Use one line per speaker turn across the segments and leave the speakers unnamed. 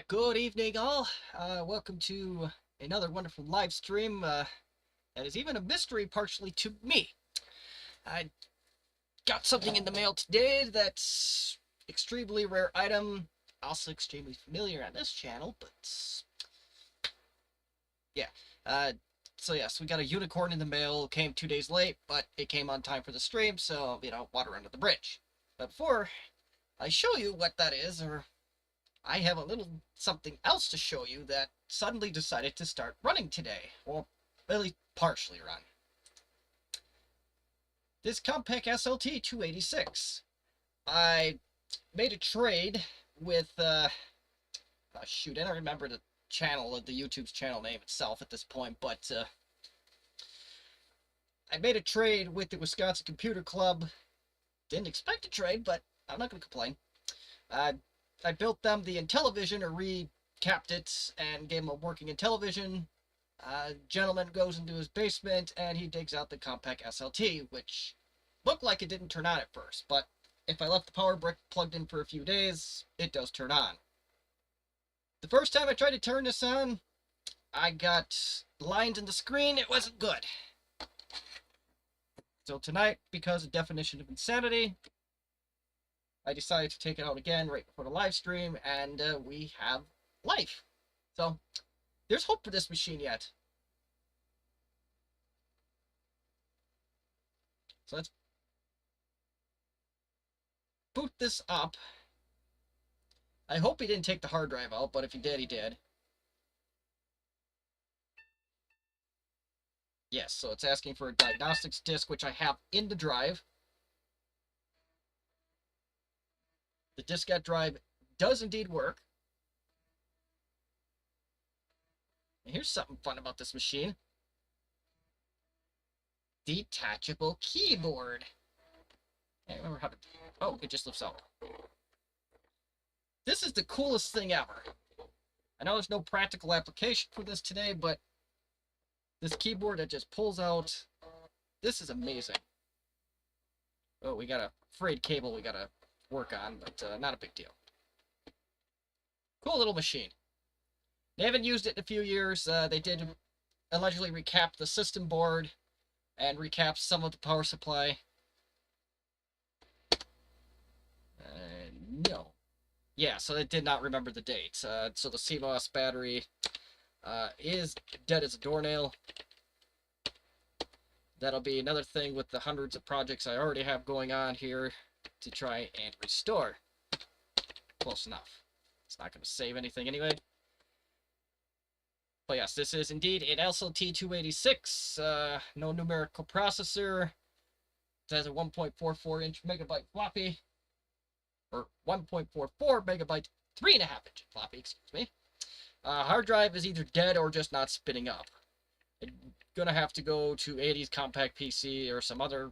Good evening, all. Welcome to another wonderful live stream that is even a mystery partially to me. I got something in the mail today that's extremely rare item, also extremely familiar on this channel, but yeah. Uh, so yes, we got a unicorn in the mail. Came 2 days late, but it came on time for the stream, so water under the bridge. But before I show you what that is, or I have a little something else to show you that suddenly decided to start running today. Well, at least partially run. This Compaq SLT 286. I made a trade with, shoot, I don't remember the channel, the YouTube's channel name itself at this point, but I made a trade with the Wisconsin Computer Club. Didn't expect a trade, but I'm not going to complain. I built them the Intellivision, or recapped it, and gave them a working Intellivision. Gentleman goes into his basement, and he digs out the Compaq SLT, which looked like it didn't turn on at first, but if I left the power brick plugged in for a few days, it does turn on. The first time I tried to turn this on, I got lines in the screen. It wasn't good. So tonight, because of definition of insanity, I decided to take it out again right before the live stream, and we have life. So there's hope for this machine yet. So let's boot this up. I hope he didn't take the hard drive out, but if he did, he did. Yes, so it's asking for a diagnostics disk, which I have in the drive. The diskette drive does indeed work. And here's something fun about this machine. Detachable keyboard. I can't remember how to... Oh, it just lifts out. This is the coolest thing ever. I know there's no practical application for this today, but this keyboard that just pulls out, this is amazing. Oh, we got a frayed cable we gotta work on, but not a big deal. Cool little machine. They haven't used it in a few years. They did allegedly recap the system board and recap some of the power supply. No. Yeah, so it did not remember the date. So the CMOS battery is dead as a doornail. That'll be another thing with the hundreds of projects I already have going on here to try and restore. Close enough. It's not going to save anything anyway. But yes, this is indeed an SLT 286. No numerical processor. It has a 1.44 inch megabyte floppy. Or 1.44 megabyte 3.5 inch floppy, excuse me. Hard drive is either dead or just not spinning up. I'm gonna have to go to 80's Compaq PC or some other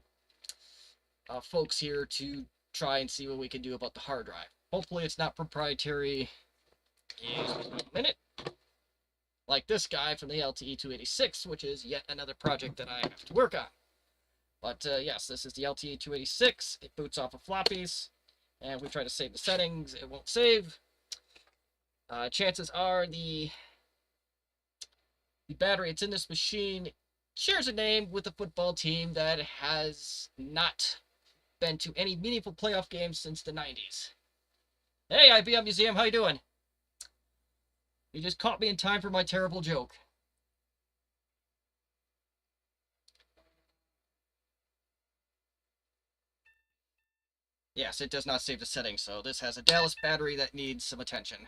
folks here to try and see what we can do about the hard drive. Hopefully it's not proprietary. In a minute. Like this guy from the LTE 286, which is yet another project that I have to work on. But yes, this is the LTE 286. It boots off of floppies, and we try to save the settings. It won't save. Chances are the battery that's in this machine shares a name with a football team that has not been to any meaningful playoff games since the 90s. Hey, IBM Museum, how you doing? You just caught me in time for my terrible joke. Yes, it does not save the settings, so this has a Dallas battery that needs some attention.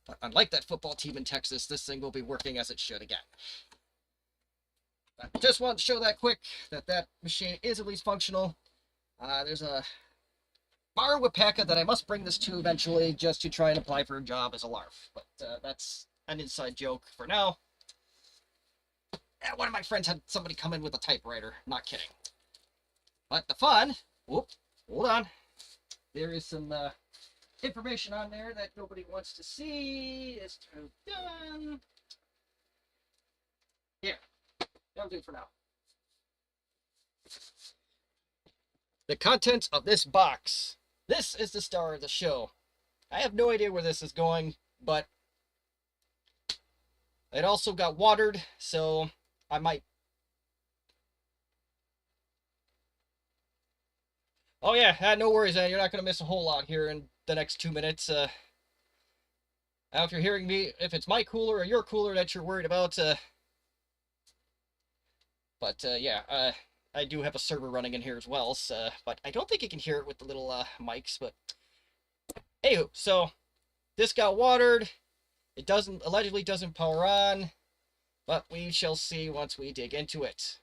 But unlike that football team in Texas, this thing will be working as it should again. I just want to show that quick, that machine is at least functional. There's a bar Wapaka that I must bring this to eventually just to try and apply for a job as a LARF. But that's an inside joke for now. One of my friends had somebody come in with a typewriter. Not kidding. But the fun... Whoop, hold on. There is some information on there that nobody wants to see. It's done. Here. That'll do for now. The contents of this box This is the star of the show. I have no idea where this is going, but it also got watered, so I might... Oh yeah, no worries, man. You're not going to miss a whole lot here in the next 2 minutes. Now, if you're hearing me, if it's my cooler or your cooler that you're worried about, yeah, I do have a server running in here as well, so, but I don't think you can hear it with the little mics, but anywho, so this got watered. It allegedly doesn't power on, but we shall see once we dig into it.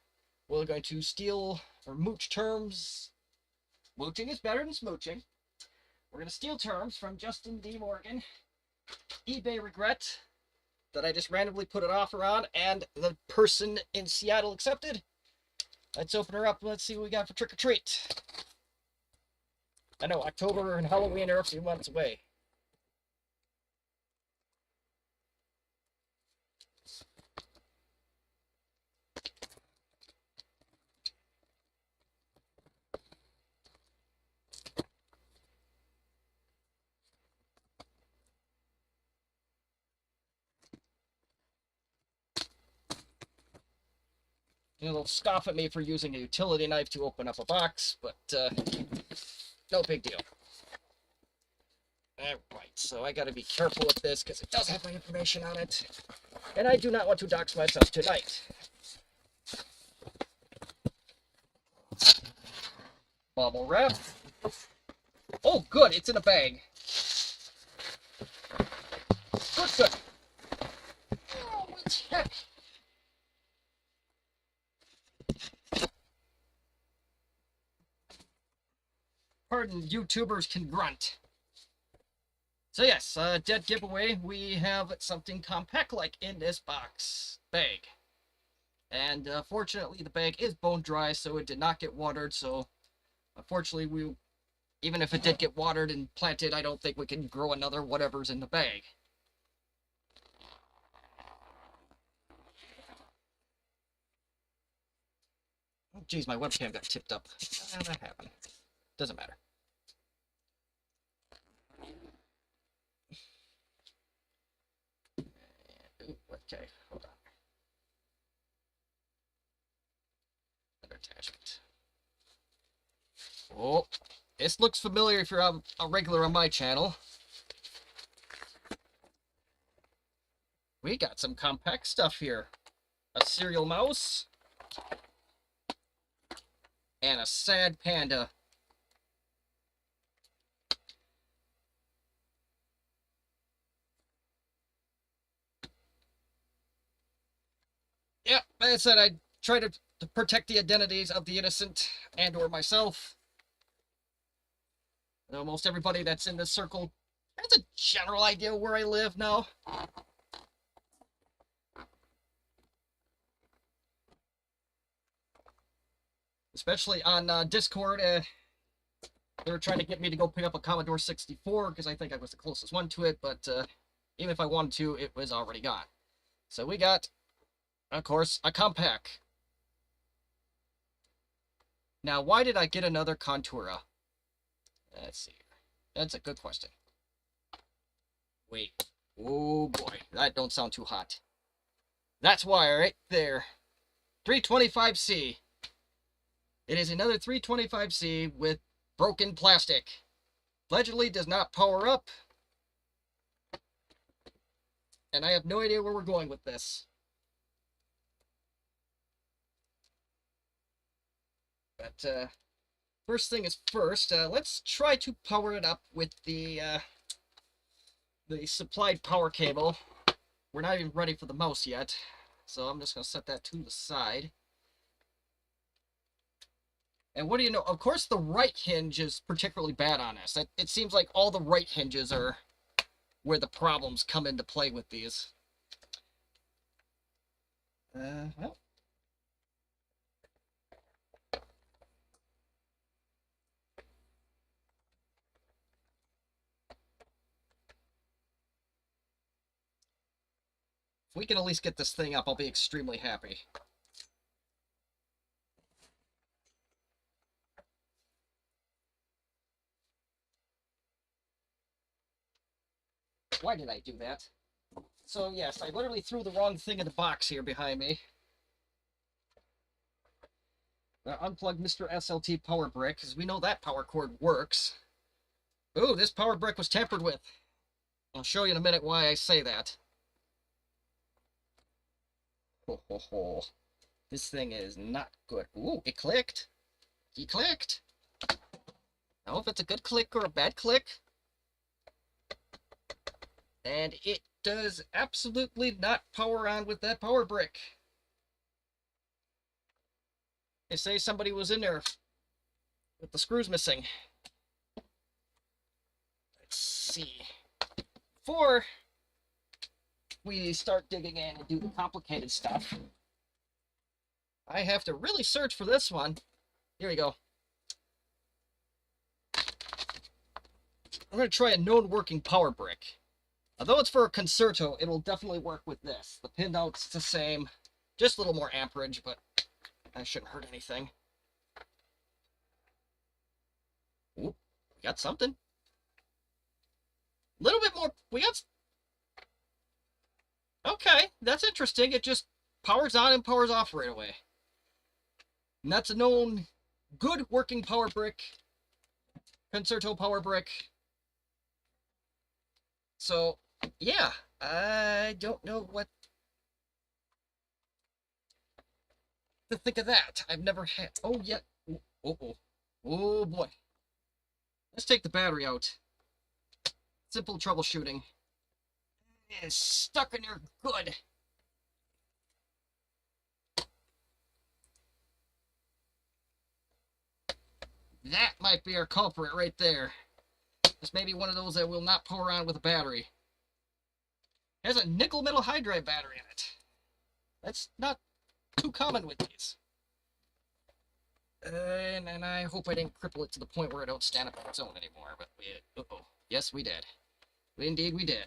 We're going to steal or mooch terms. Mooching is better than smooching. We're going to steal terms from Justin D. Morgan, eBay regret that I just randomly put an offer on, and the person in Seattle accepted. Let's open her up. Let's see what we got for trick or treat. I know October and Halloween are a few months away. They'll scoff at me for using a utility knife to open up a box, but no big deal. Alright, so I gotta be careful with this because it does have my information on it. And I do not want to dox myself tonight. Bubble wrap. Oh, good, it's in a bag. Good, good. Oh, what the heck? Pardon, YouTubers can grunt. So yes, dead giveaway, we have something compact-like in this bag. And fortunately, the bag is bone dry, so it did not get watered, so unfortunately, even if it did get watered and planted, I don't think we can grow another whatever's in the bag. Oh, geez, my webcam got tipped up. That happened. Doesn't matter. Okay, hold on. Another attachment. Oh, this looks familiar if you're a regular on my channel. We got some compact stuff here. A cereal mouse. And a sad panda. Yeah, like I said, I try to protect the identities of the innocent and or myself. Almost everybody that's in this circle has a general idea where I live now. Especially on Discord, they were trying to get me to go pick up a Commodore 64 because I think I was the closest one to it, but even if I wanted to, it was already gone. So we got, of course, a compact. Now, why did I get another Contura? Let's see. That's a good question. Wait. Oh boy, that don't sound too hot. That's why, right there. 325C. It is another 325C with broken plastic. Allegedly does not power up. And I have no idea where we're going with this. But first thing is first, let's try to power it up with the supplied power cable. We're not even ready for the mouse yet, so I'm just going to set that to the side. And what do you know? Of course, the right hinge is particularly bad on this. It seems like all the right hinges are where the problems come into play with these. Well. If we can at least get this thing up, I'll be extremely happy. Why did I do that? So yes, I literally threw the wrong thing in the box here behind me. Unplug Mr. SLT power brick, because we know that power cord works. Ooh, this power brick was tampered with. I'll show you in a minute why I say that. Ho, ho, ho. This thing is not good. Ooh, it clicked. It clicked. I don't know if it's a good click or a bad click. And it does absolutely not power on with that power brick. They say somebody was in there with the screws missing. Let's see. Before we start digging in and do the complicated stuff, I have to really search for this one. Here we go. I'm going to try a known working power brick. Although it's for a concerto, it will definitely work with this. The pin out's the same. Just a little more amperage, but that shouldn't hurt anything. Ooh, we got something. A little bit more. We got... Okay, that's interesting. It just powers on and powers off right away. And that's a known good working power brick. Concerto power brick. So, yeah. I don't know what to think of that. I've never had... Oh, yeah. Oh, boy. Let's take the battery out. Simple troubleshooting. It is stuck in there good. That might be our culprit right there. This may be one of those that will not power on with a battery. It has a nickel metal hydride battery in it. That's not too common with these. And I hope I didn't cripple it to the point where it don't stand up on its own anymore. But yes, we did. Indeed, we did.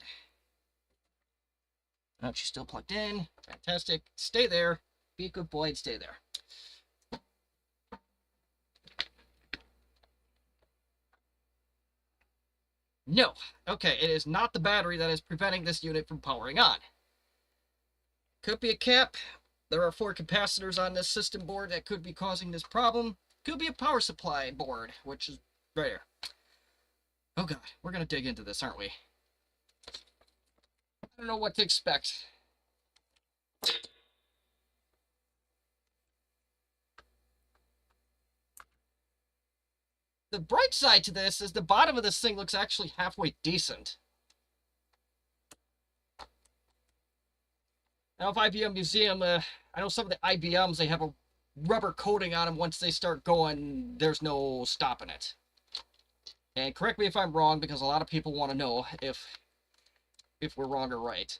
Oh, she's still plugged in. Fantastic. Stay there. Be a good boy and stay there. No. Okay, it is not the battery that is preventing this unit from powering on. Could be a cap. There are 4 capacitors on this system board that could be causing this problem. Could be a power supply board, which is right here. Oh god, we're going to dig into this, aren't we? I don't know what to expect. The bright side to this is the bottom of this thing looks actually halfway decent. Now, if IBM Museum, I know some of the IBMs, they have a rubber coating on them. Once they start going, there's no stopping it. And correct me if I'm wrong, because a lot of people want to know if we're wrong or right.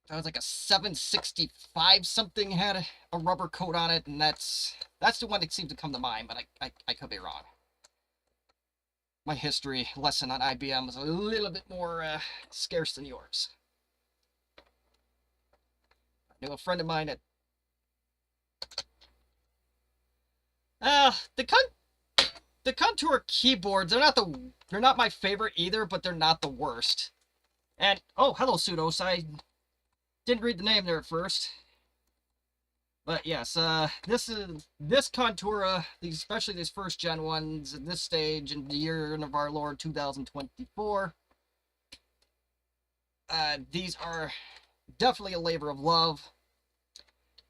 That was like a 765 something had a rubber coat on it, and that's the one that seemed to come to mind, but I could be wrong. My history lesson on IBM is a little bit more scarce than yours. I knew a friend of mine that the Contour keyboards, they're not my favorite either, but they're not the worst. And oh, hello Pseudos. I didn't read the name there at first. But yes, this Contour, especially these first gen ones at this stage in the year of our Lord 2024. These are definitely a labor of love.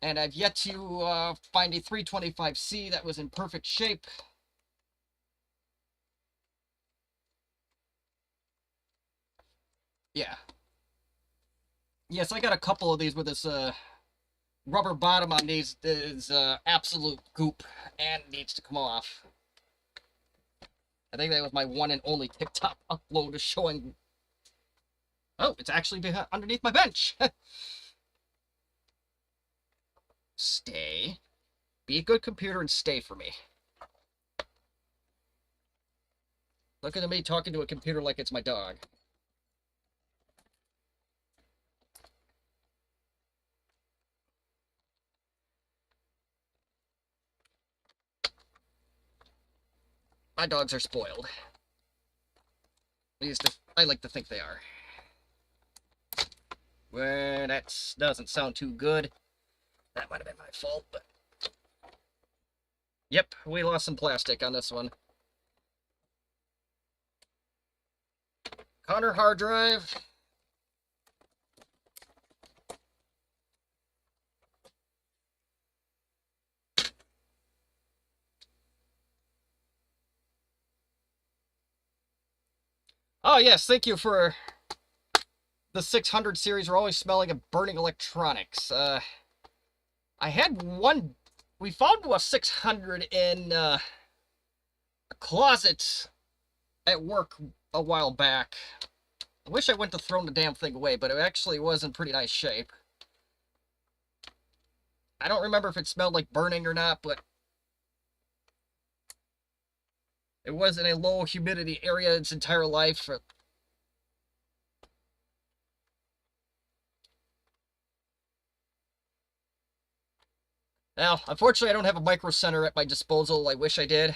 And I've yet to find a 325C that was in perfect shape. Yeah. Yes, I got a couple of these with this rubber bottom on these is absolute goop and needs to come off. I think that was my one and only TikTok upload showing... Oh, it's actually underneath my bench. Stay. Be a good computer and stay for me. Look at me talking to a computer like it's my dog. My dogs are spoiled. I like to think they are. Well, that doesn't sound too good. That might have been my fault, but... Yep, we lost some plastic on this one. Connor hard drive. Oh, yes, thank you for the 600 series. We're always smelling of burning electronics. I had one... We found a 600 in a closet at work a while back. I wish I went to throw the damn thing away, but it actually was in pretty nice shape. I don't remember if it smelled like burning or not, but it was in a low humidity area its entire life. Now, unfortunately, I don't have a micro center at my disposal. I wish I did.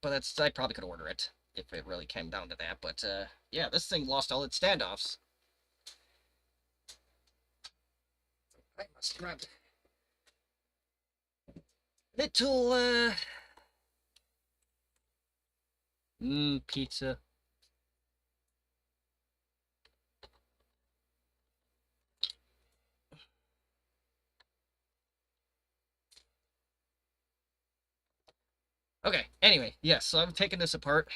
But I probably could order it if it really came down to that. But, yeah, this thing lost all its standoffs. I must grab little, pizza. Okay, anyway, yes, so I'm taking this apart.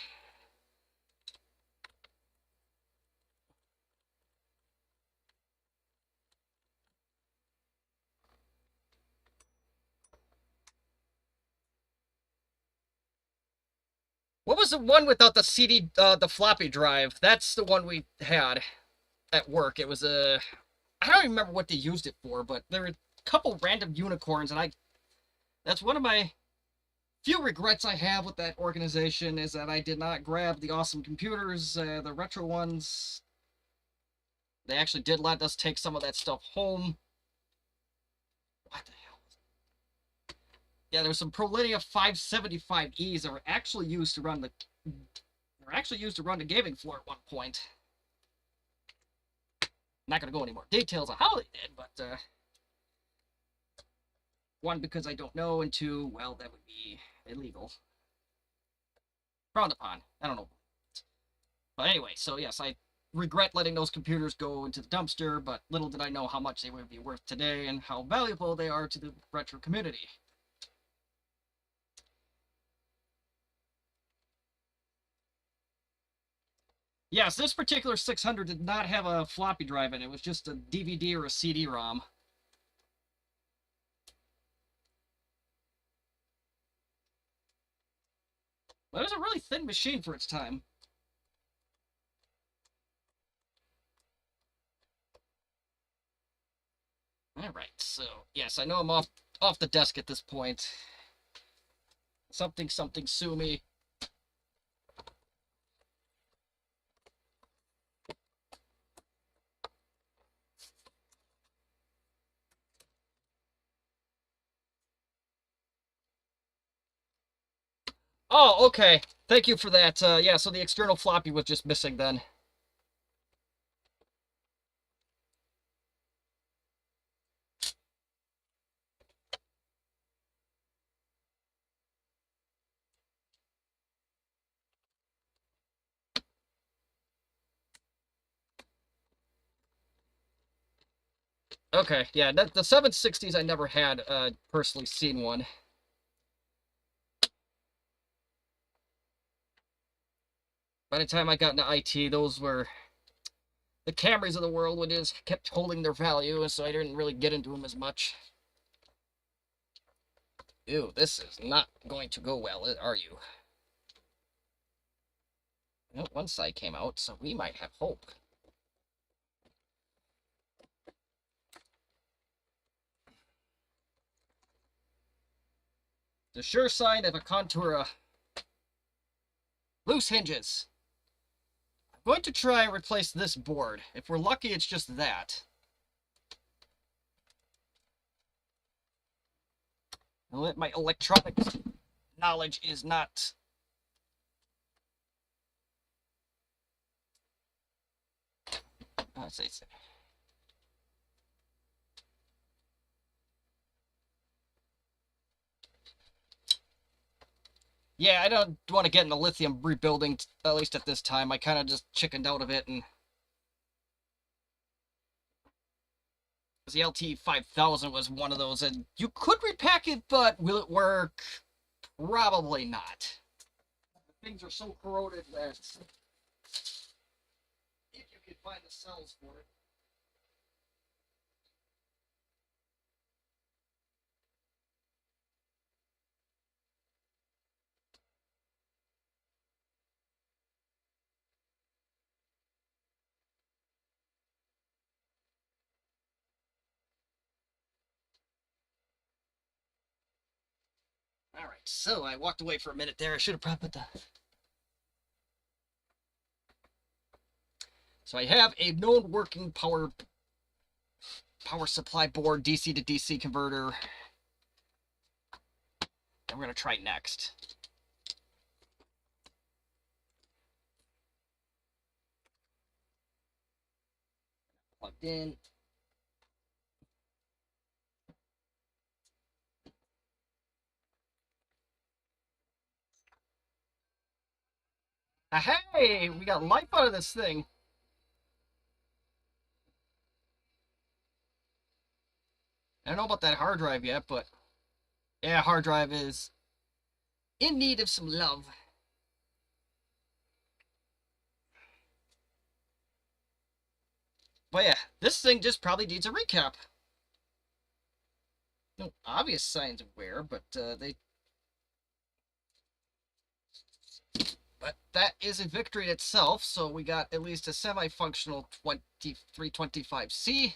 What was the one without the CD, the floppy drive? That's the one we had at work. It was I don't even remember what they used it for, but there were a couple random unicorns, and that's one of my few regrets I have with that organization, is that I did not grab the awesome computers, the retro ones. They actually did let us take some of that stuff home. What the hell? Yeah, there was some Prolinia 575Es that were actually used to run the gaming floor at one point. Not gonna go any more details on how they did, but one, because I don't know, and two, well, that would be illegal. Frowned upon. I don't know. But anyway, so yes, I regret letting those computers go into the dumpster, but little did I know how much they would be worth today and how valuable they are to the retro community. Yes, this particular 600 did not have a floppy drive in it. It was just a DVD or a CD-ROM. But it was a really thin machine for its time. Alright, so, yes, I know I'm off the desk at this point. Something, sue me. Oh, okay. Thank you for that. Yeah, so the external floppy was just missing then. Okay, yeah, the 760s I never had personally seen one. By the time I got into IT, those were the Camrys of the world, which is kept holding their value, and so I didn't really get into them as much. Ew, this is not going to go well, are you? Well, one side came out, so we might have hope. The sure sign of a Contura. Loose hinges. I'm going to try and replace this board. If we're lucky, it's just that. I'll let my electronics knowledge is not... say. Yeah, I don't want to get into lithium rebuilding, at least at this time. I kind of just chickened out of it, and the LT5000 was one of those, and you could repack it, but will it work? Probably not. Things are so corroded that if you could find the cells for it. Alright, so I walked away for a minute there. I should have probably put the... So I have a known working power supply board, DC to DC converter. And we're going to try next. Plugged in. Hey, we got life out of this thing. I don't know about that hard drive yet, but yeah, hard drive is in need of some love. But yeah, this thing just probably needs a recap. No obvious signs of wear, but But that is a victory in itself, so we got at least a semi-functional 2325C.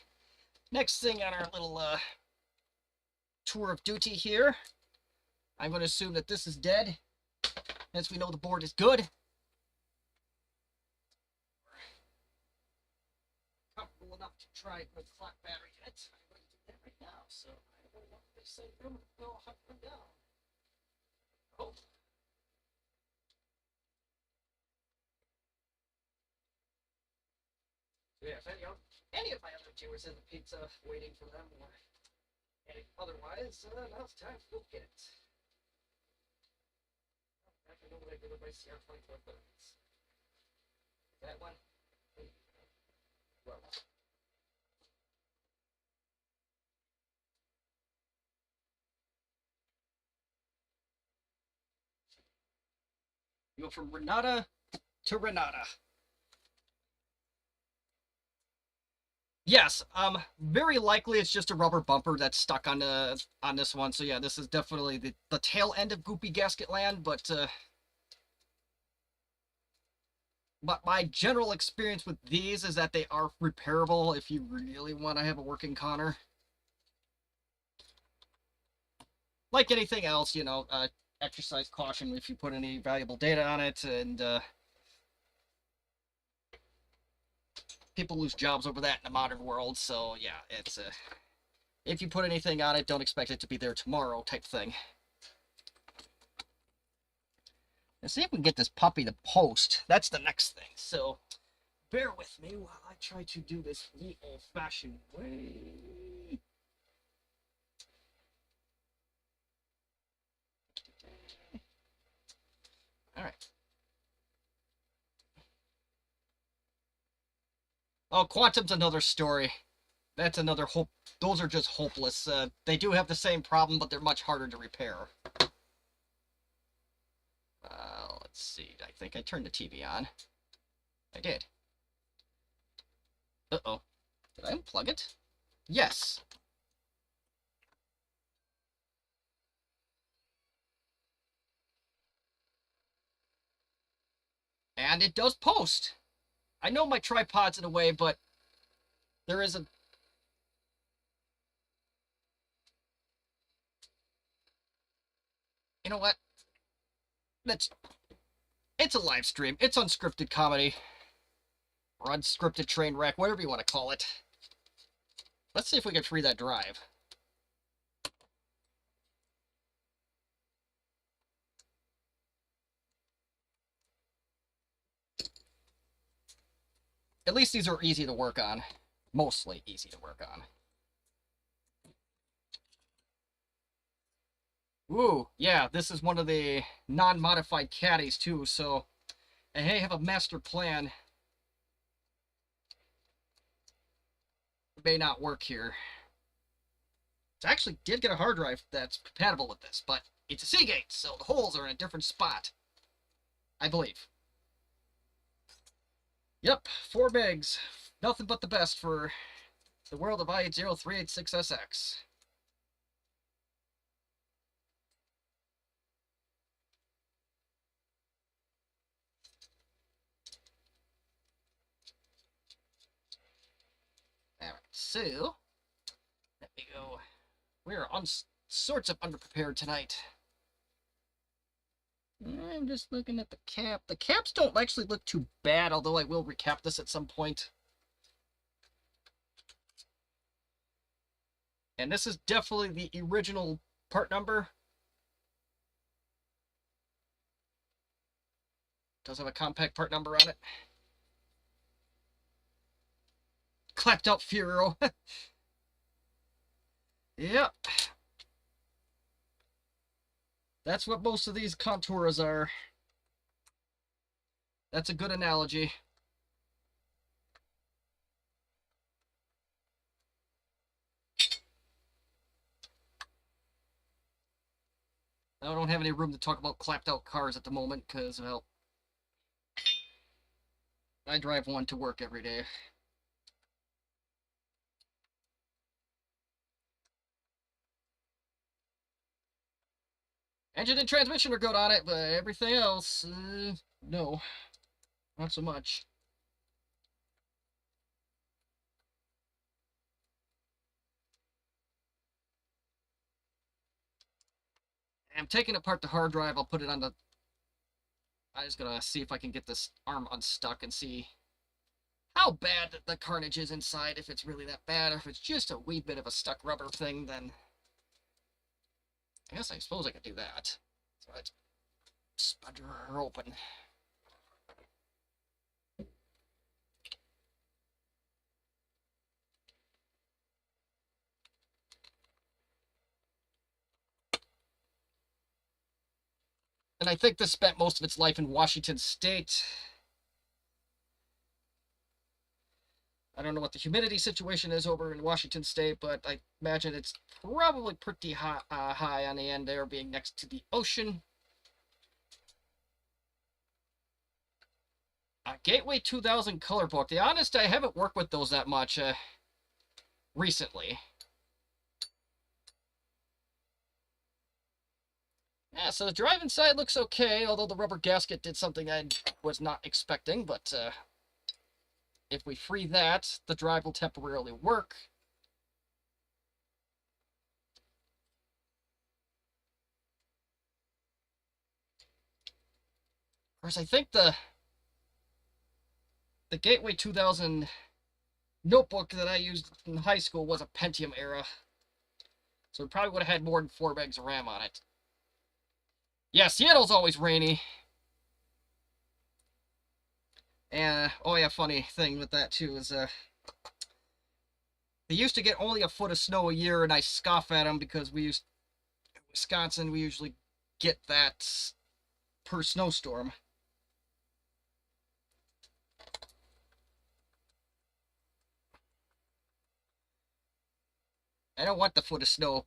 Next thing on our little tour of duty here, I'm going to assume that this is dead, as we know the board is good. Comfortable enough to try it with clock battery in it. I'm going to do that right now, so I don't want to say them go hunt them down. Oh. Yeah, if any of my other viewers in the pizza waiting for them, or otherwise, now it's time to go get it. I can know what I did with my CR24 buttons. That one? Well. You go from Renata to Renata. Yes, very likely it's just a rubber bumper that's stuck on this one. So yeah, this is definitely the tail end of Goopy Gasket Land, but my general experience with these is that they are repairable if you really want to have a working Connor. Like anything else, you know, exercise caution if you put any valuable data on it, and people lose jobs over that in the modern world, so yeah, it's if you put anything on it, don't expect it to be there tomorrow type thing. Let's see if we can get this puppy to post. That's the next thing, so bear with me while I try to do this the old-fashioned way. Alright. Oh, Quantum's another story. That's another hope. Those are just hopeless. They do have the same problem, but they're much harder to repair. Let's see. I think I turned the TV on. I did. Uh-oh. Did I unplug it? Yes. And it does post. I know my tripod's in a way, but there is a... You know what? It's a live stream. It's unscripted comedy. Or unscripted train wreck, whatever you want to call it. Let's see if we can free that drive. at least these are easy to work on. Mostly easy to work on. Ooh, yeah, this is one of the non-modified caddies too, so I have a master plan. It may not work here. I actually did get a hard drive that's compatible with this, but it's a Seagate, so the holes are in a different spot. I believe. Yep, 4 megs. Nothing but the best for the world of i80386SX. Alright, so let me go. We're on sorts of underprepared tonight. I'm just looking at the cap. The caps don't actually look too bad, although I will recap this at some point. And this is definitely the original part number. Does have a compact part number on it. Clapped out Furo. Yep. That's what most of these Contours are. That's a good analogy. I don't have any room to talk about clapped out cars at the moment because, well, I drive one to work every day. Engine and transmission are good on it, but everything else, no, not so much. I'm taking apart the hard drive. I'll put it on the... I'm just gonna see if I can get this arm unstuck and see how bad the carnage is inside, if it's really that bad, or if it's just a wee bit of a stuck rubber thing, then I suppose I could do that. So let's spudger her open. And I think this spent most of its life in Washington State. I don't know what the humidity situation is over in Washington State, but I imagine it's probably pretty high on the end there, being next to the ocean. Gateway 2000 color book. To be honest, I haven't worked with those that much recently. Yeah, so the drive inside looks okay, although the rubber gasket did something I was not expecting, but if we free that, the drive will temporarily work. Of course, I think the Gateway 2000 notebook that I used in high school was a Pentium era, so it probably would have had more than 4 megs of RAM on it. Yeah, Seattle's always rainy. And, oh yeah, funny thing with that too is, they used to get only a foot of snow a year, and I scoff at them because in Wisconsin, we usually get that per snowstorm. I don't want the foot of snow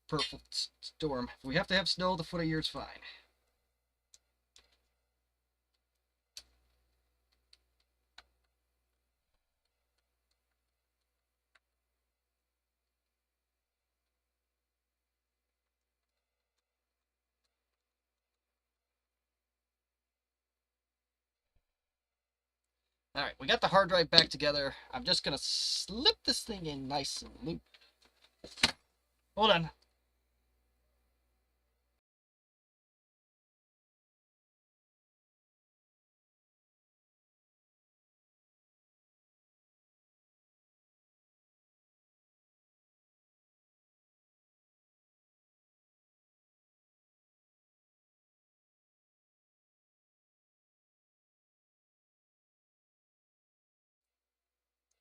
per storm. If we have to have snow, the foot of year's fine. Alright, we got the hard drive back together. I'm just going to slip this thing in nice and loose. Hold on.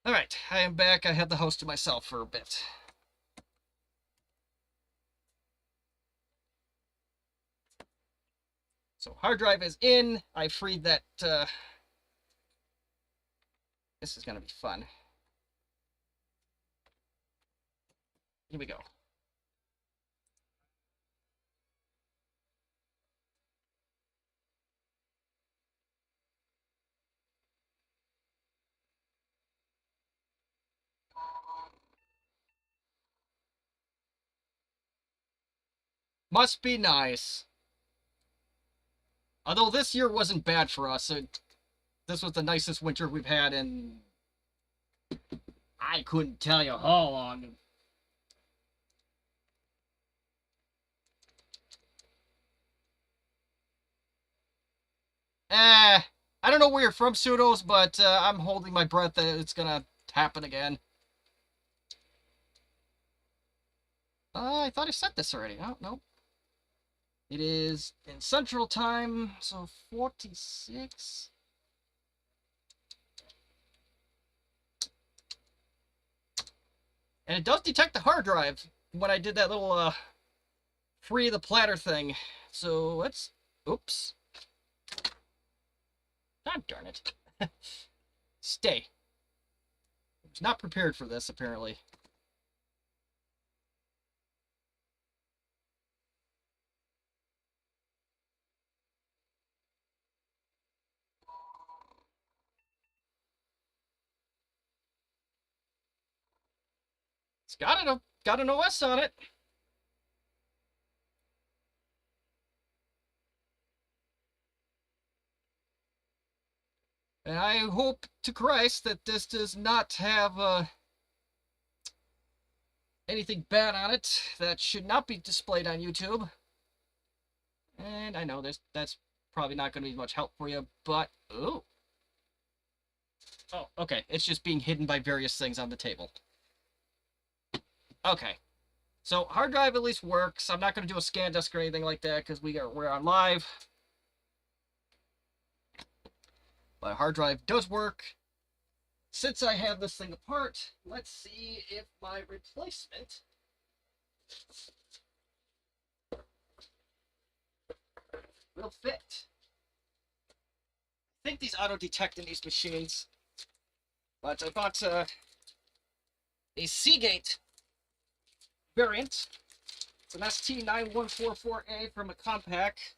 Alright, I am back. I had the house to myself for a bit. So hard drive is in. I freed that. This is going to be fun. Here we go. Must be nice. Although this year wasn't bad for us. This was the nicest winter we've had in... I couldn't tell you how long. I don't know where you're from, Pseudos, but I'm holding my breath that it's gonna happen again. I thought I said this already. Oh, no. It is in Central Time, so 46. And it does detect the hard drive when I did that little free the platter thing. So let's... Oops. God darn it. Stay. I was not prepared for this, apparently. It's got an OS on it. And I hope to Christ that this does not have anything bad on it that should not be displayed on YouTube. And I know that's probably not going to be much help for you, but... Ooh. Oh, okay. It's just being hidden by various things on the table. Okay. So, hard drive at least works. I'm not going to do a scan disk or anything like that because we're on live. But hard drive does work. Since I have this thing apart, let's see if my replacement will fit. I think these auto-detect in these machines. But I bought a Seagate variant. It's an ST9144A from a compact.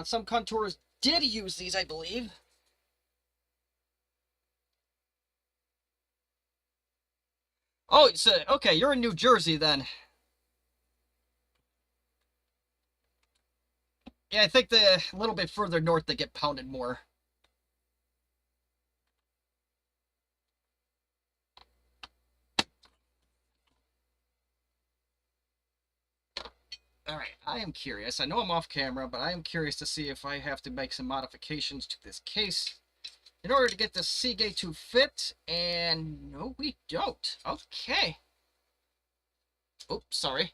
Some contours did use these, I believe. Oh, it's okay, you're in New Jersey then. Yeah, I think a little bit further north they get pounded more. Alright, I am curious. I know I'm off camera, but I am curious to see if I have to make some modifications to this case in order to get the Seagate to fit, and no, we don't. Okay. Oops, sorry.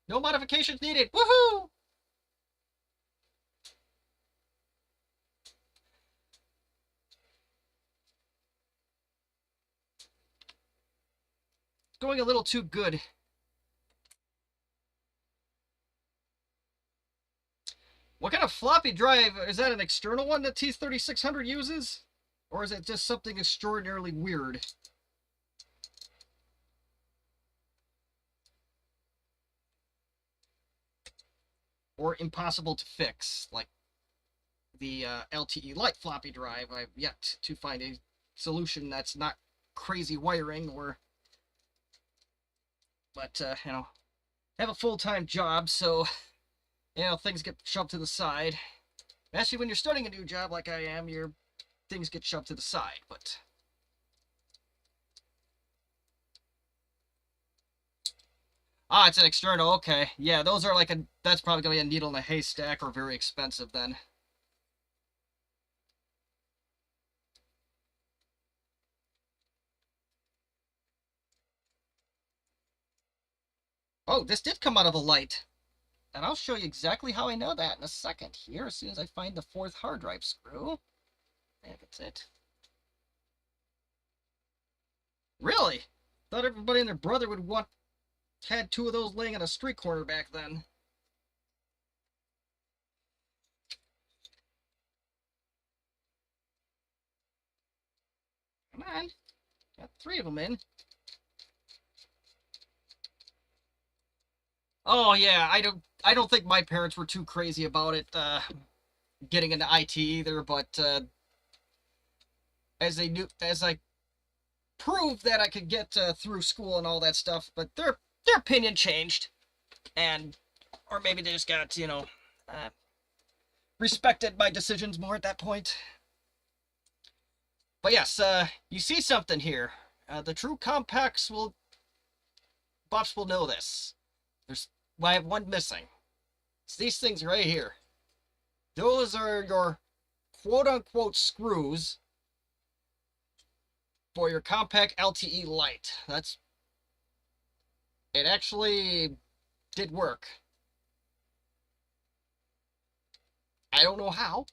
No modifications needed. Woohoo! Going a little too good. What kind of floppy drive? Is that an external one that T3600 uses? Or is it just something extraordinarily weird? Or impossible to fix, like the LTE Lite floppy drive. I've yet to find a solution that's not crazy wiring or... But, you know, I have a full-time job, so, you know, things get shoved to the side. Actually, when you're starting a new job like I am, your things get shoved to the side, but... Ah, it's an external, okay. Yeah, those are like that's probably going to be a needle in a haystack or very expensive then. Oh, this did come out of a light. And I'll show you exactly how I know that in a second here, as soon as I find the fourth hard drive screw. And that's it. Really? Thought everybody and their brother would want had two of those laying on a street corner back then. Come on. Got three of them in. Oh yeah, I don't think my parents were too crazy about it getting into IT either, but as I proved that I could get through school and all that stuff, but their opinion changed, and or maybe they just got respected my decisions more at that point. But yes, you see something here. The true compacts will buffs will know this. I have one missing. It's these things right here. Those are your quote-unquote screws for your compact LTE light. It actually did work. I don't know how.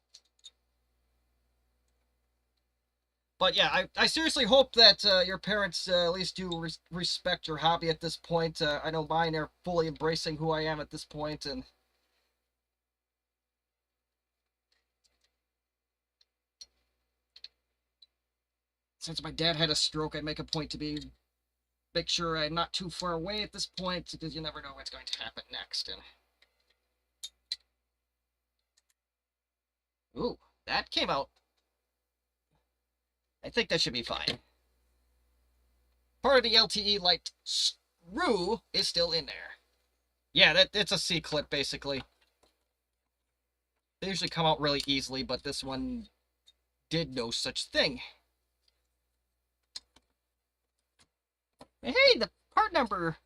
But yeah, I seriously hope that your parents at least do respect your hobby at this point. I know mine are fully embracing who I am at this point, and since my dad had a stroke, I make a point to make sure I'm not too far away at this point, because you never know what's going to happen next. And ooh, that came out. I think that should be fine. Part of the LTE light screw is still in there. Yeah, it's a C-clip, basically. They usually come out really easily, but this one did no such thing. Hey, the part number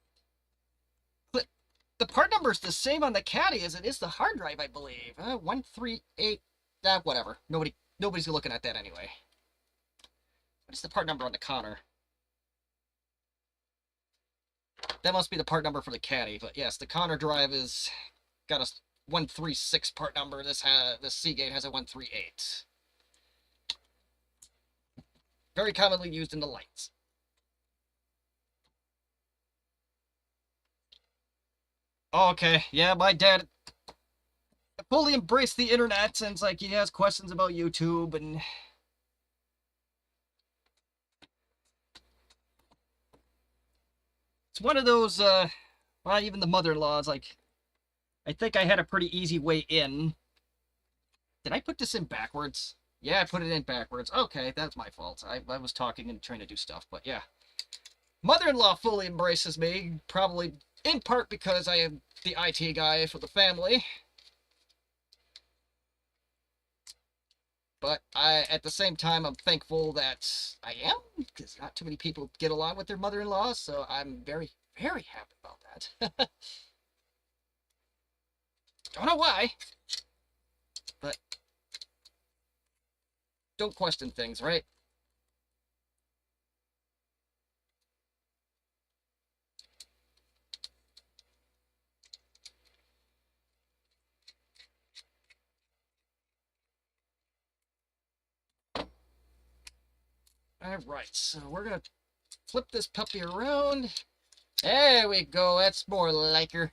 is the same on the caddy as it is the hard drive, I believe. 138. Whatever. Nobody's looking at that anyway. What's the part number on the Connor? That must be the part number for the caddy. But yes, the Connor drive is got a 136 part number. This Seagate has a 138. Very commonly used in the lights. Okay, yeah, my dad fully embraced the internet, and it's like he has questions about YouTube, and it's one of those, well, even the mother-in-law's like, I think I had a pretty easy way in. Did I put this in backwards? Yeah, I put it in backwards. Okay, that's my fault. I was talking and trying to do stuff, but yeah. Mother-in-law fully embraces me, probably in part because I am the IT guy for the family. But at the same time, I'm thankful that I am, because not too many people get along with their mother-in-law, so I'm very, very happy about that. Don't know why, but don't question things, right? Alright, so we're gonna flip this puppy around. There we go, that's more like her.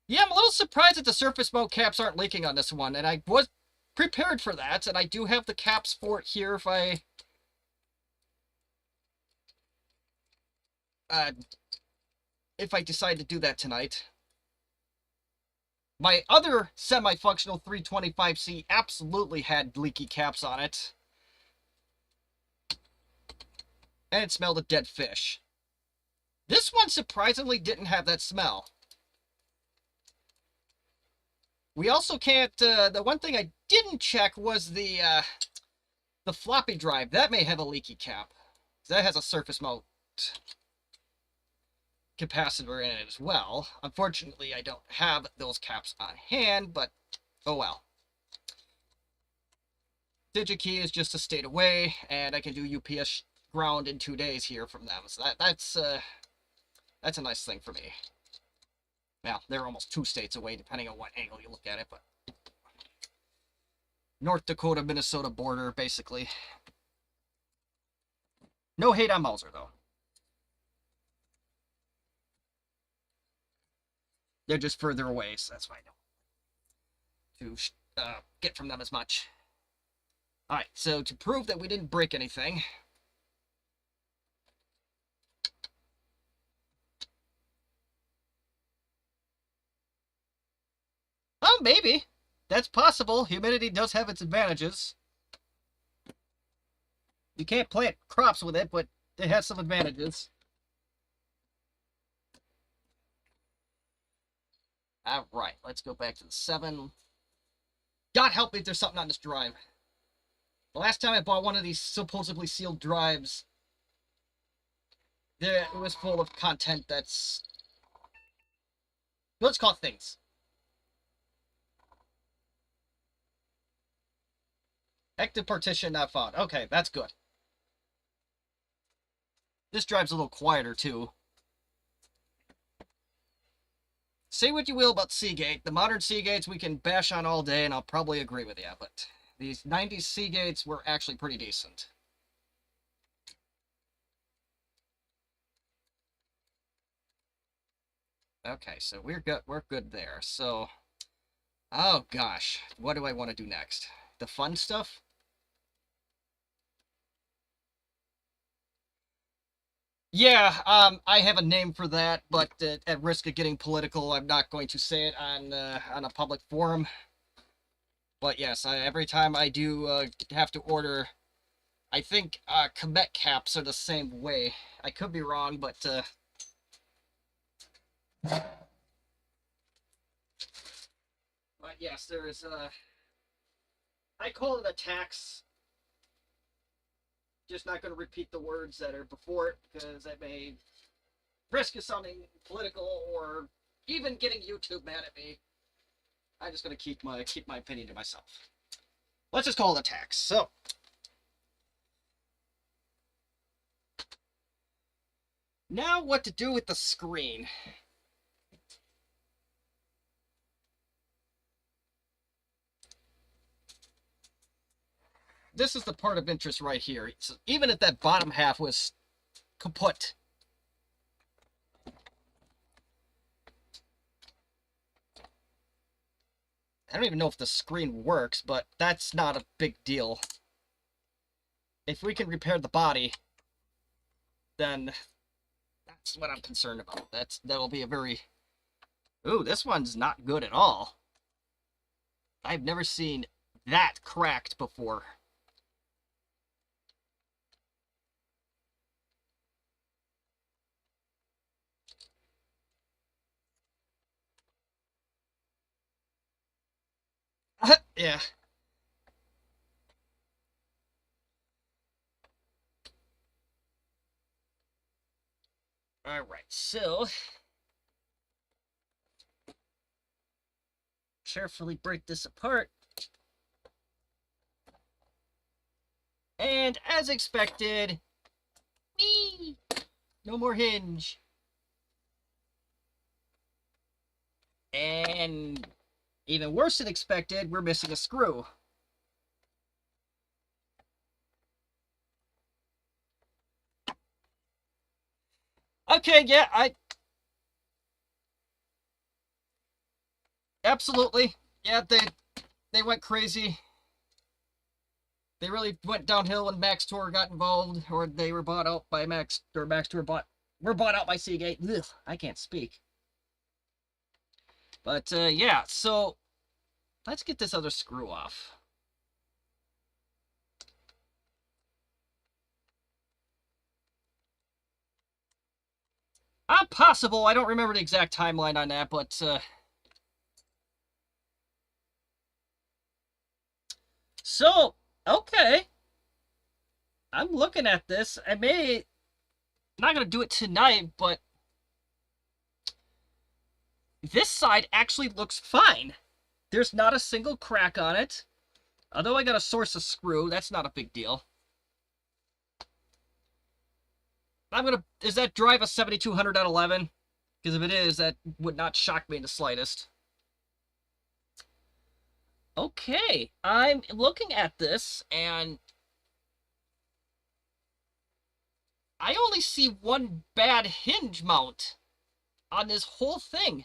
Yeah, I'm a little surprised that the surface mount caps aren't leaking on this one, and I was prepared for that, and I do have the caps for it here if I decide to do that tonight. My other semi-functional 325C absolutely had leaky caps on it. And it smelled of dead fish. This one surprisingly didn't have that smell. We also can't, the one thing I didn't check was the floppy drive. That may have a leaky cap. That has a surface mount capacitor in it as well. Unfortunately, I don't have those caps on hand, but oh well. DigiKey is just a state away, and I can do UPS ground in 2 days here from them. So that's a nice thing for me. Now, they're almost 2 states away, depending on what angle you look at it, but North Dakota-Minnesota border, basically. No hate on Mauser, though. They're just further away, so that's why I don't to get from them as much. Alright, so to prove that we didn't break anything... Oh, maybe. That's possible. Humidity does have its advantages. You can't plant crops with it, but it has some advantages. Alright, let's go back to the 7. God help me if there's something on this drive. The last time I bought one of these supposedly sealed drives, it was full of content that's... Let's call it things. Active partition not found. Okay, that's good. This drive's a little quieter, too. Say what you will about Seagate. The modern Seagates we can bash on all day, and I'll probably agree with you, but these 90s Seagates were actually pretty decent. Okay, so we're good there. So, oh gosh, what do I want to do next? The fun stuff? Yeah, I have a name for that, but at risk of getting political, I'm not going to say it on a public forum. But yes, every time I do have to order, I think Quebec caps are the same way. I could be wrong, but yes, there's I call it a tax. Just not going to repeat the words that are before it because that may risk of sounding political or even getting YouTube mad at me. I'm just going to keep my opinion to myself. Let's just call it a tax. So, now what to do with the screen. This is the part of interest right here. So even if that bottom half was kaput, I don't even know if the screen works, but that's not a big deal. If we can repair the body, then that's what I'm concerned about. That'll be a very... Ooh, this one's not good at all. I've never seen that cracked before. Yeah. Alright, so... carefully break this apart. And as expected... Whee! No more hinge. And... even worse than expected, we're missing a screw. Okay, yeah, absolutely. Yeah, they went crazy. They really went downhill when Max Tour got involved, or they were bought out by Max, or Max Tour were bought out by Seagate. Ugh, I can't speak. But, yeah, so... let's get this other screw off. Possible. I don't remember the exact timeline on that, but... So, okay. I'm looking at this. I'm not going to do it tonight, but... this side actually looks fine. There's not a single crack on it. Although I got to source a screw, that's not a big deal. Is that drive a 7200 out of 11? Because if it is, that would not shock me in the slightest. Okay, I'm looking at this, and I only see one bad hinge mount on this whole thing,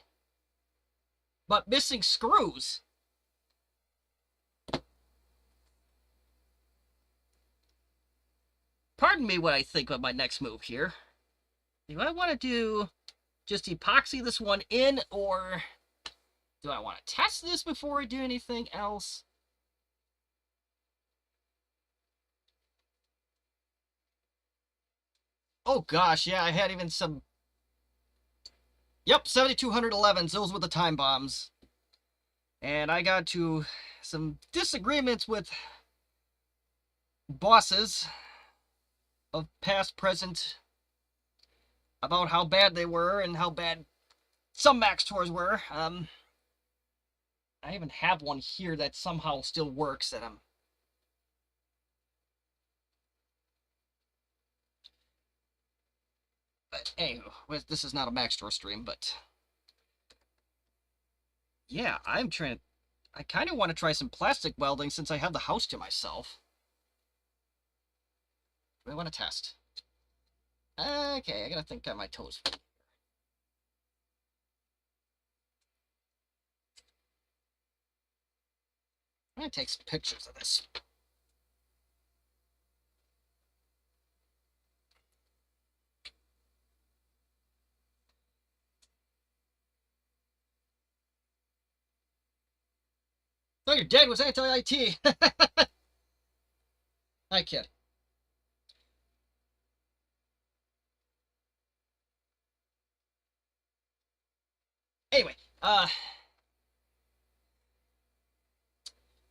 but missing screws. Pardon me when I think of my next move here. Do I want to do just epoxy this one in, or do I want to test this before I do anything else? Oh gosh, yeah, I had even some... Yep, 7211s, those were the time bombs. And I got to some disagreements with bosses of past, present, about how bad they were and how bad some Max Tours were. I even have one here that somehow still works that I'm... But anyway, this is not a Max Tour stream, but... Yeah, I'm trying to... I kind of want to try some plastic welding since I have the house to myself. Do I want to test? Okay, I gotta think on my toes. I'm gonna take some pictures of this. Oh, your dad was anti-IT. I kid. Anyway,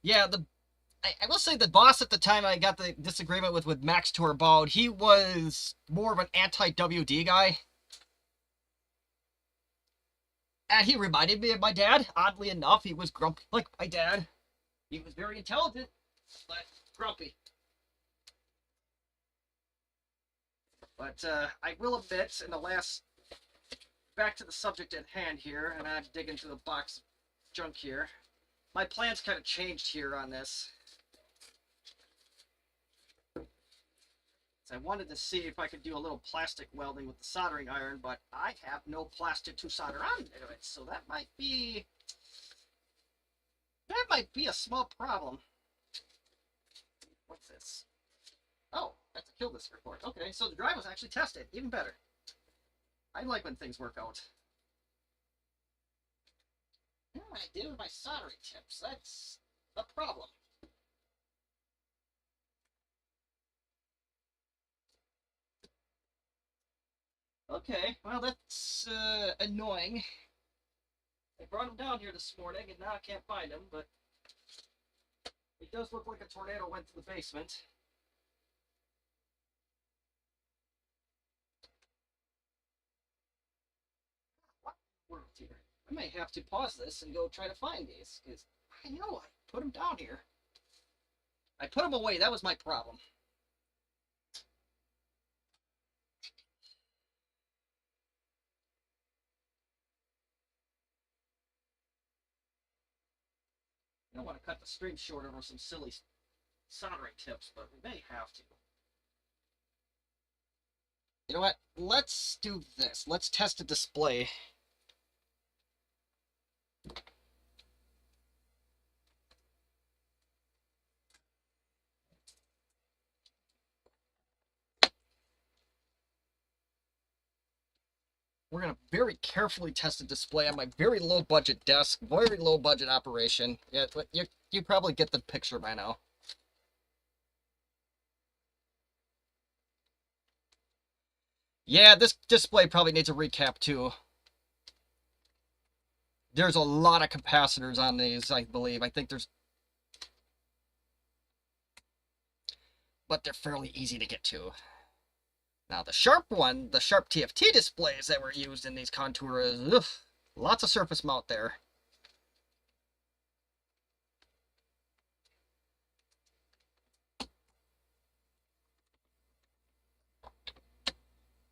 yeah, I will say the boss at the time I got the disagreement with Max Tour about, he was more of an anti-WD guy. And he reminded me of my dad. Oddly enough, he was grumpy like my dad. He was very intelligent, but grumpy. But I will admit, in the last... Back to the subject at hand here, and I'm digging through the box of junk here. My plans kind of changed here on this. So I wanted to see if I could do a little plastic welding with the soldering iron, but I have no plastic to solder onto it, so that might be a small problem. What's this? Oh, that's a kill list report. Okay, so the drive was actually tested. Even better. I like when things work out. You know what I did with my soldering tips? That's the problem. Okay, well that's annoying. I brought him down here this morning, and now I can't find him, but it does look like a tornado went to the basement. What world here? I may have to pause this and go try to find these, because I know I put them down here. I put them away, that was my problem. I don't want to cut the stream short over some silly soldering tips, but we may have to. You know what? Let's do this. Let's test a display. We're going to very carefully test a display on my very low budget desk, very low budget operation. Yeah, you probably get the picture by now. Yeah, this display probably needs a recap too. There's a lot of capacitors on these, I believe. I think there's... But they're fairly easy to get to. Now the sharp one, the sharp TFT displays that were used in these contours, ugh, lots of surface mount there.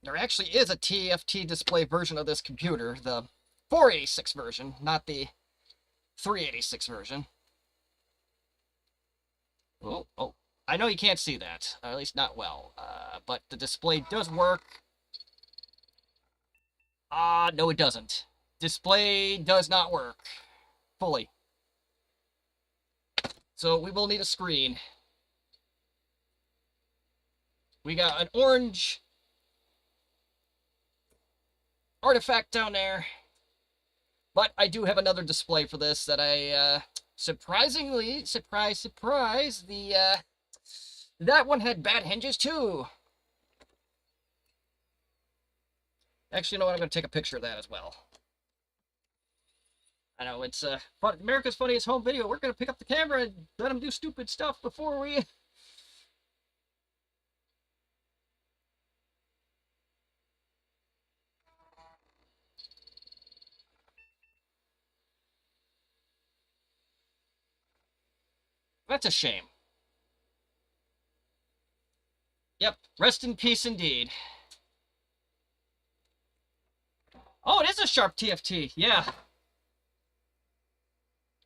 There actually is a TFT display version of this computer, the 486 version, not the 386 version. Oh, oh. I know you can't see that, or at least not well, but the display does work. No it doesn't. Display does not work fully. So we will need a screen. We got an orange artifact down there. But I do have another display for this that I, surprisingly, surprise, that one had bad hinges too. Actually, you know what? I'm going to take a picture of that as well. I know, it's, America's Funniest Home Video. We're going to pick up the camera and let them do stupid stuff before we... That's a shame. Yep, rest in peace indeed. Oh, it is a sharp TFT, yeah.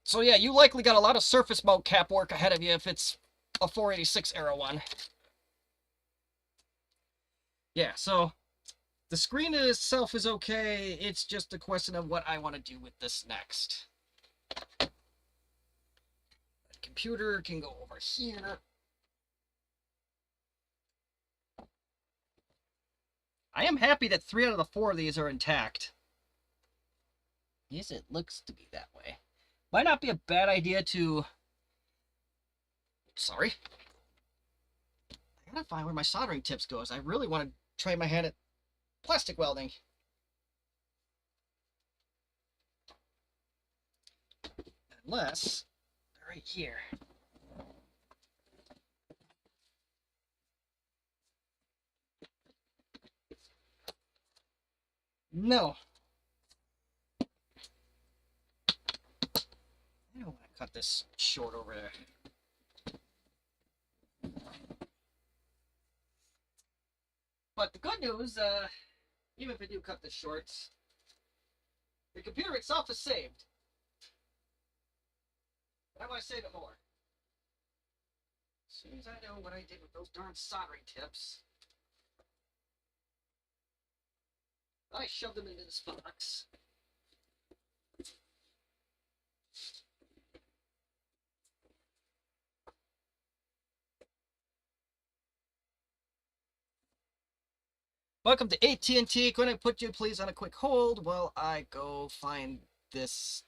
So yeah, you likely got a lot of surface mount cap work ahead of you if it's a 486 era one. Yeah, so the screen in itself is okay. It's just a question of what I want to do with this next. The computer can go over here. I am happy that 3 out of the 4 of these are intact. Yes, it looks to be that way. Might not be a bad idea to... Sorry. I gotta find where my soldering tips goes. I really want to try my hand at plastic welding. Unless they're right here. No. I don't want to cut this short over there. But the good news, even if I do cut this short, the computer itself is saved. But I want to save it more. As soon as I know what I did with those darn soldering tips, I shoved them into this box. Welcome to AT&T. Going to put you please on a quick hold while I go find this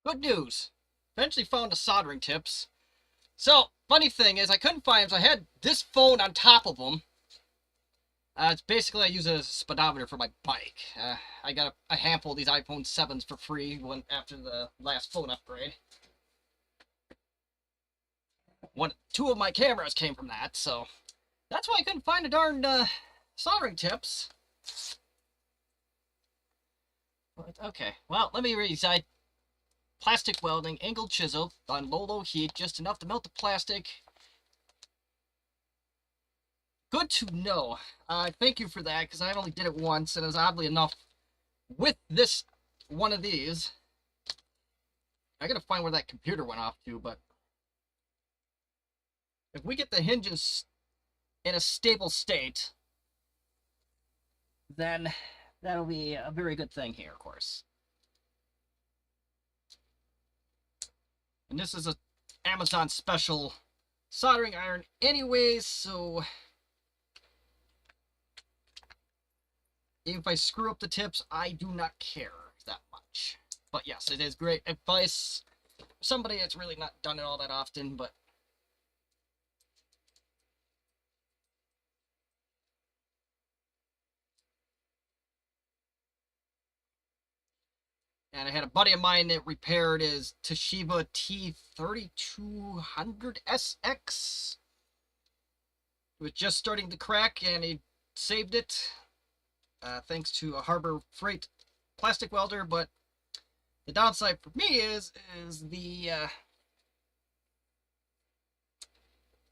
Good news. Eventually found the soldering tips. So, funny thing is, I couldn't find them, so I had this phone on top of them. It's basically, I use it as a speedometer for my bike. I got a handful of these iPhone 7s for free after the last phone upgrade. Two of my cameras came from that, so that's why I couldn't find the darn soldering tips. But, okay, well, let me read. Plastic welding, angled chisel on low heat, just enough to melt the plastic. Good to know. Thank you for that, because I only did it once, and it was oddly enough with this one of these. I gotta find where that computer went off to, but if we get the hinges in a stable state, then that'll be a very good thing here, of course. And this is a Amazon special soldering iron anyways, so if I screw up the tips, I do not care that much. But yes, it is great advice for somebody that's really not done it all that often, but and I had a buddy of mine that repaired his Toshiba T3200SX. It was just starting to crack, and he saved it thanks to a Harbor Freight plastic welder. But the downside for me is the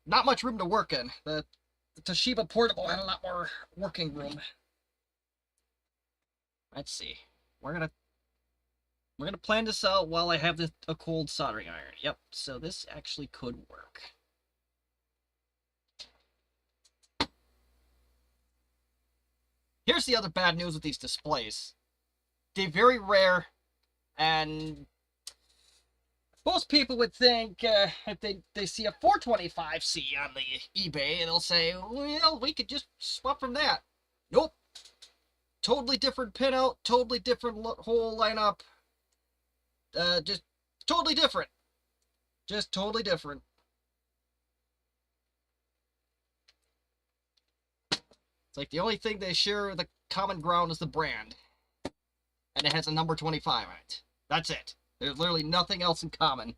not much room to work in. The Toshiba portable had a lot more working room. Let's see. We're gonna plan this out while I have a cold soldering iron. Yep. So this actually could work. Here's the other bad news with these displays. They're very rare, and most people would think if they see a 425C on the eBay, they'll say, well, we could just swap from that. Nope. Totally different pinout, totally different hole lineup. Just totally different. Just totally different. It's like the only thing they share the common ground is the brand. And it has a number 25 on it. That's it. There's literally nothing else in common.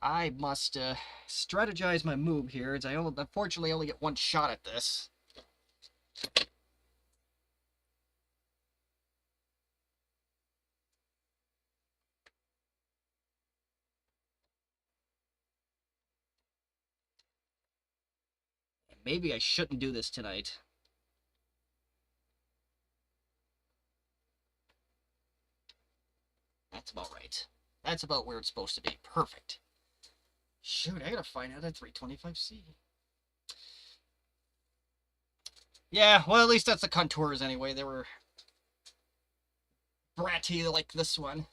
I must strategize my move here, as I unfortunately only get one shot at this. Maybe I shouldn't do this tonight. That's about right. That's about where it's supposed to be. Perfect. Shoot, I gotta find out at 325C. Yeah, well, at least that's the contours anyway. They were bratty like this one.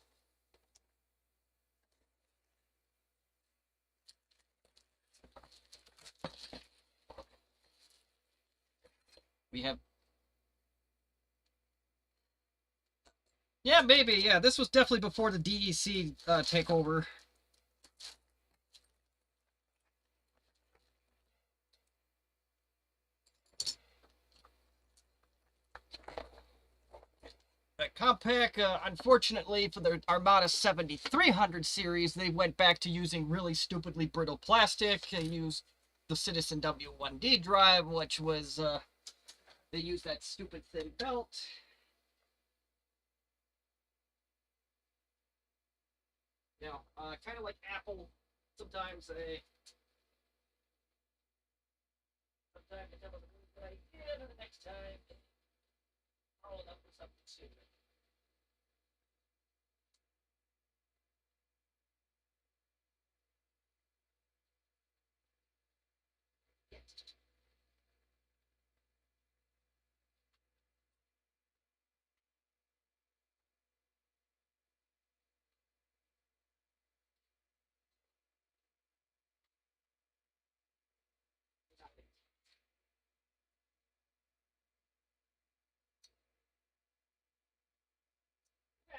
We have... Yeah, maybe. Yeah, this was definitely before the DEC takeover. Compaq, unfortunately for the Armada 7300 series, they went back to using really stupidly brittle plastic. They used the Citizen W1D drive, which was, they used that stupid thin belt. You know, kind of like Apple, sometimes they come up with a good idea, and the next time, follow it up with something stupid.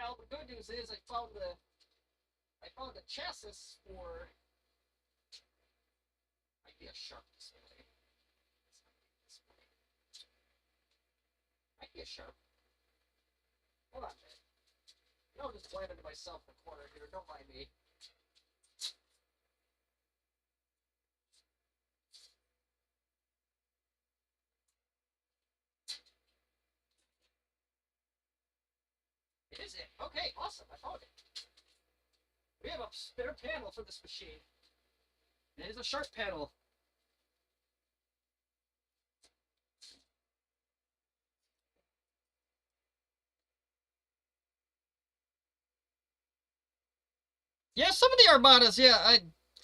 Well, the good news is I found the chassis for might be a sharp display. Might be a sharp. Hold on a minute. I'll just slam into myself in the corner here. Don't mind me. It is it. Okay, awesome. I found it. We have a spare panel for this machine. It is a sharp panel. Yeah, some of the Armadas, yeah,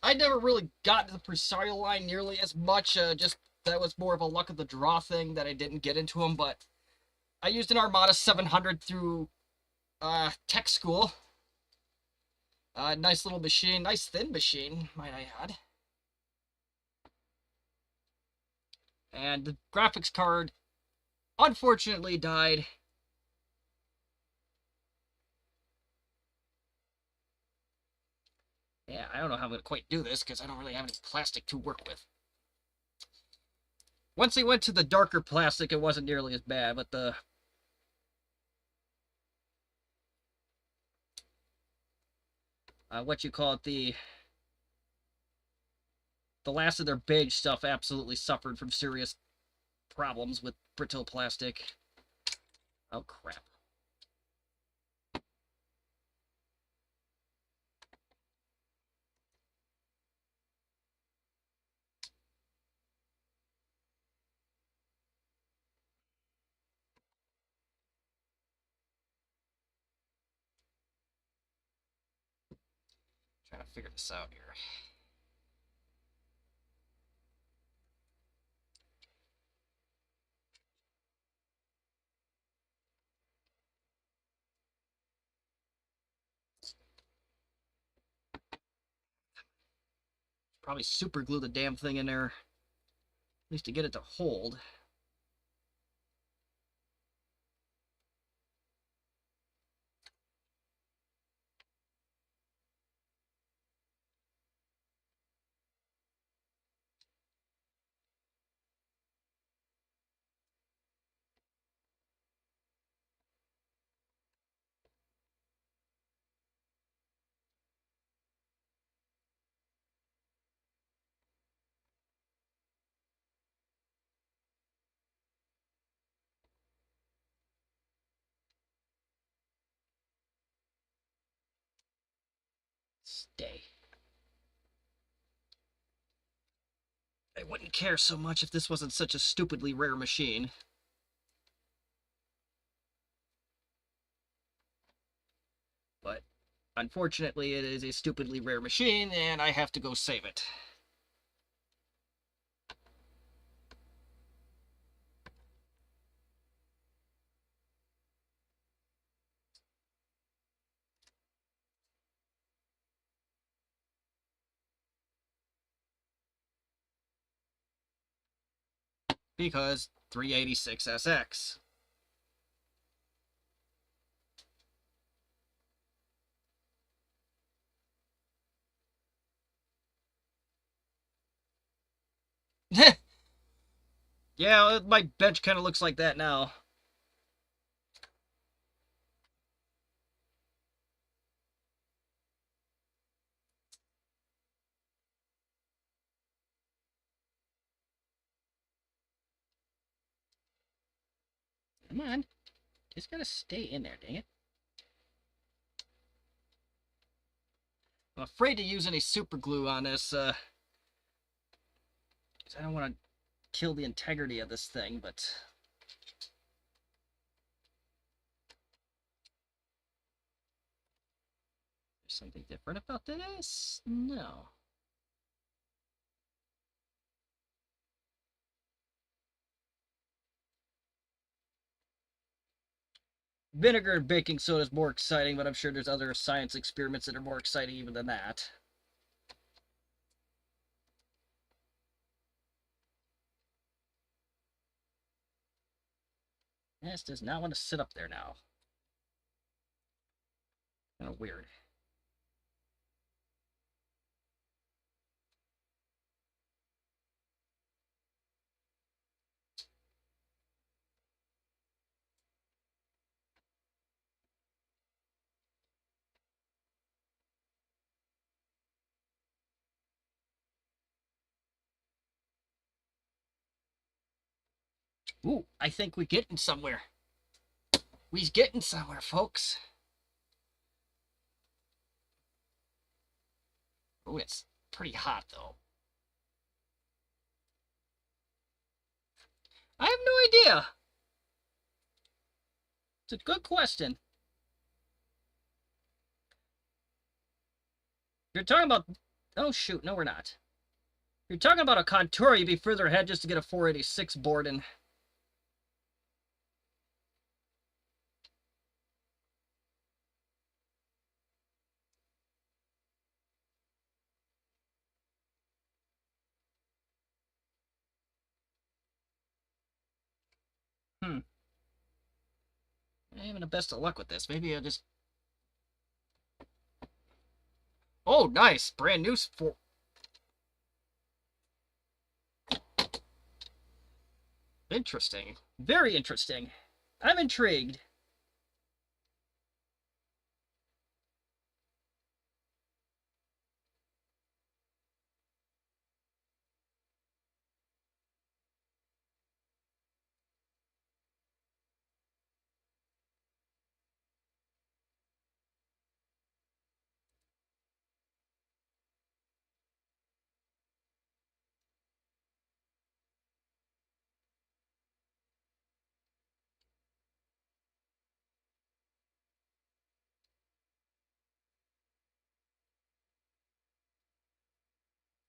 I never really got to the Presario line nearly as much. Just that was more of a luck of the draw thing that I didn't get into them. But I used an Armada 700 through tech school. Nice little machine, nice thin machine, might I add. And the graphics card, unfortunately, died. Yeah, I don't know how I'm going to quite do this because I don't really have any plastic to work with. Once they went to the darker plastic, it wasn't nearly as bad, but the what you call it, the last of their beige stuff absolutely suffered from serious problems with brittle plastic. Oh, crap. Trying to figure this out here. Probably super glue the damn thing in there, at least to get it to hold. Stay. I wouldn't care so much if this wasn't such a stupidly rare machine. But unfortunately, it is a stupidly rare machine, and I have to go save it. Because 386SX. Yeah, my bench kind of looks like that now. Come on. Just gotta stay in there, dang it. I'm afraid to use any super glue on this, because I don't want to kill the integrity of this thing, but... There's something different about this? No. Vinegar and baking soda is more exciting, but I'm sure there's other science experiments that are more exciting even than that. This does not want to sit up there now. Kind of weird. Ooh, I think we're getting somewhere. We's getting somewhere, folks. Ooh, it's pretty hot, though. I have no idea. It's a good question. You're talking about... Oh, shoot. No, we're not. You're talking about a Contour, you'd be further ahead just to get a 486 board in. I'm having the best of luck with this. Maybe I'll just... Oh, nice. Brand new... Interesting. Very interesting. I'm intrigued.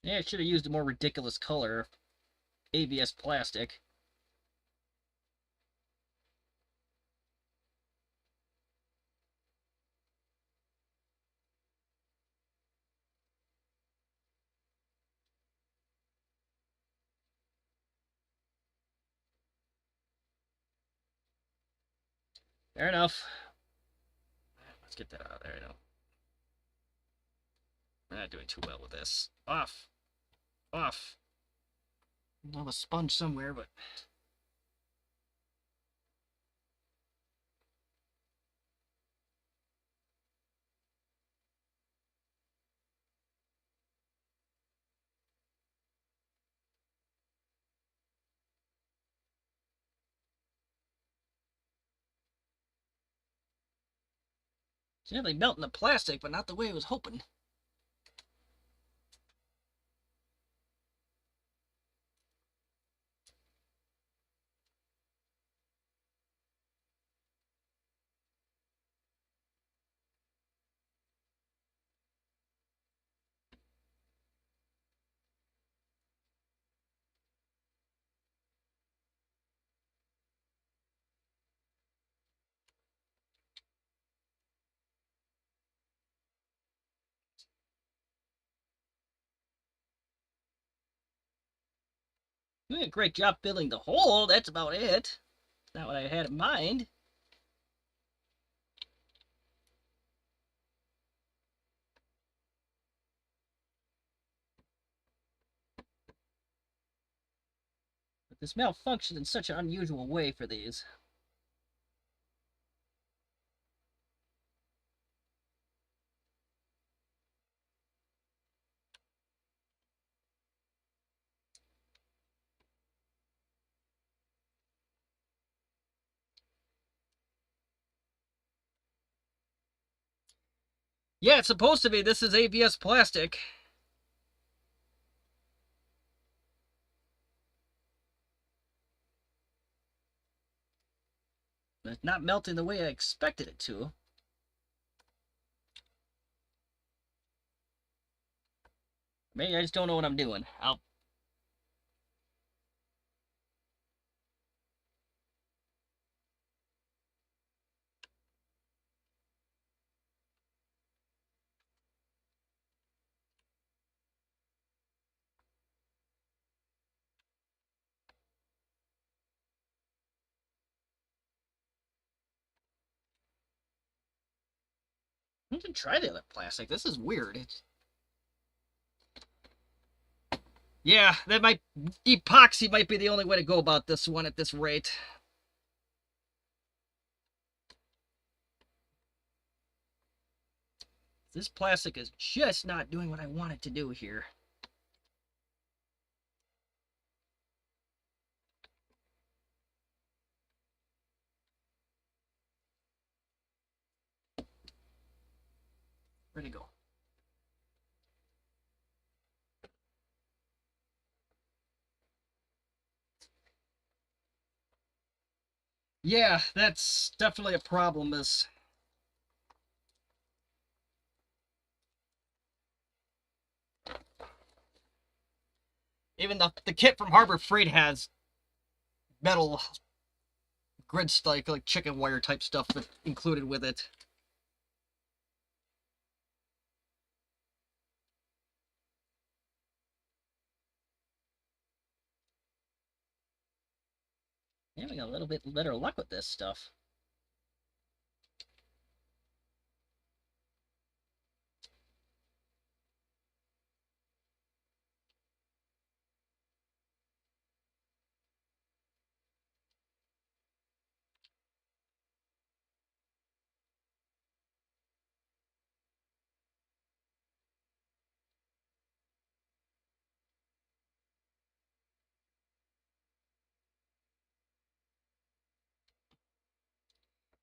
Yeah, I should have used a more ridiculous color. ABS plastic. Fair enough. Let's get that out of there. We're not doing too well with this. Off. Off. I have a sponge somewhere, but... It's definitely melting the plastic, but not the way I was hoping. You did a great job filling the hole. That's about it. Not what I had in mind. But this malfunctioned in such an unusual way for these. Yeah, it's supposed to be. This is ABS plastic. But it's not melting the way I expected it to. Maybe I just don't know what I'm doing. I'm gonna try the other plastic. This is weird. Yeah, that might epoxy might be the only way to go about this one at this rate. This plastic is just not doing what I want it to do here. Where'd it go? Yeah, that's definitely a problem. Is even the kit from Harbor Freight has metal grid like chicken wire type stuff that included with it. Having a little bit better luck with this stuff.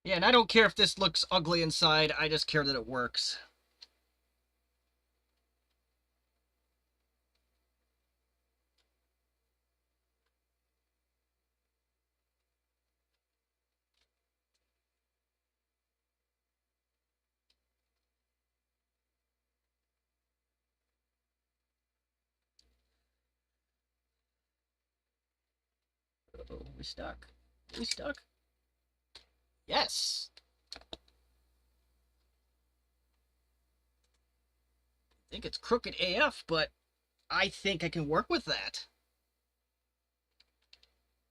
Yeah, and I don't care if this looks ugly inside, I just care that it works. Uh-oh, we stuck. We stuck? Yes! I think it's crooked AF, but I think I can work with that.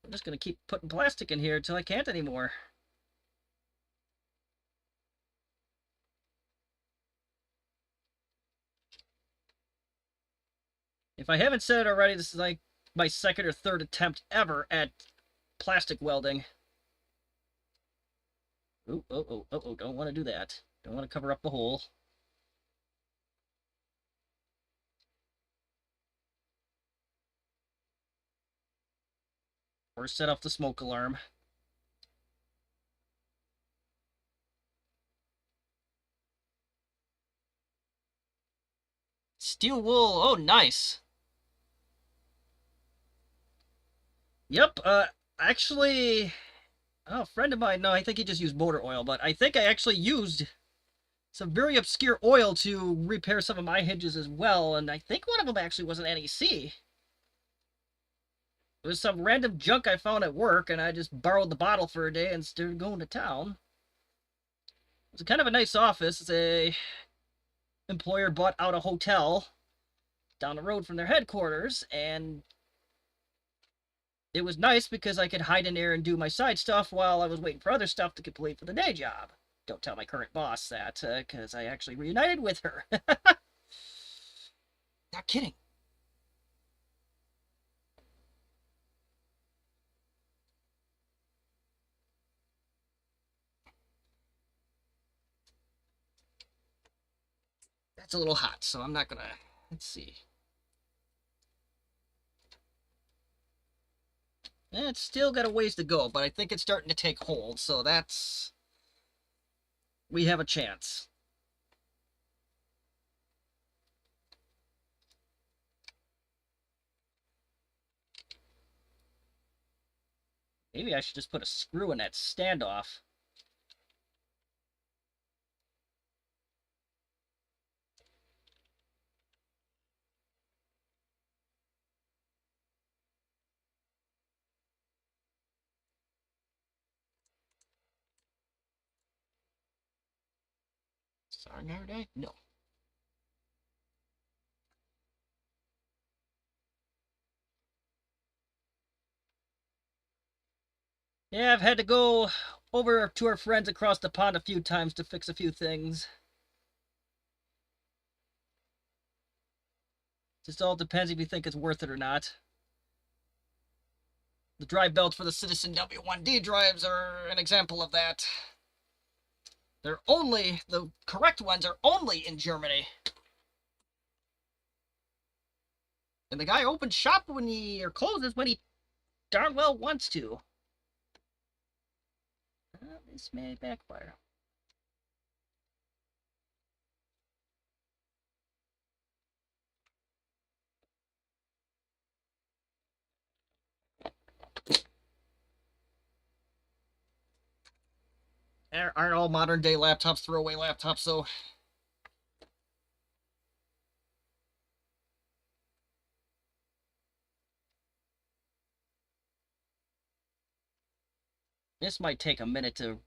I'm just gonna keep putting plastic in here until I can't anymore. If I haven't said it already, this is like my second or third attempt ever at plastic welding. Oh, don't want to do that. Don't want to cover up the hole. Or set off the smoke alarm. Steel wool, oh nice. Yep, actually, oh, a friend of mine, no, I think he just used motor oil, but I think I actually used some very obscure oil to repair some of my hinges as well, and I think one of them actually was an NEC. It was some random junk I found at work, and I just borrowed the bottle for a day and started going to town. It was kind of a nice office. It's a employer bought out a hotel down the road from their headquarters, and it was nice because I could hide in there and do my side stuff while I was waiting for other stuff to complete for the day job. Don't tell my current boss that, because I actually reunited with her. Not kidding. That's a little hot, so I'm not gonna... Let's see. It's still got a ways to go, but I think it's starting to take hold, so that's... We have a chance. Maybe I should just put a screw in that standoff. Sorry, Narday? No. Yeah, I've had to go over to our friends across the pond a few times to fix a few things. Just all depends if you think it's worth it or not. The drive belts for the Citizen W1D drives are an example of that. The correct ones are only in Germany. And the guy opens shop or closes when he darn well wants to. This may backfire. Aren't all modern day laptops throwaway laptops, so. This might take a minute to.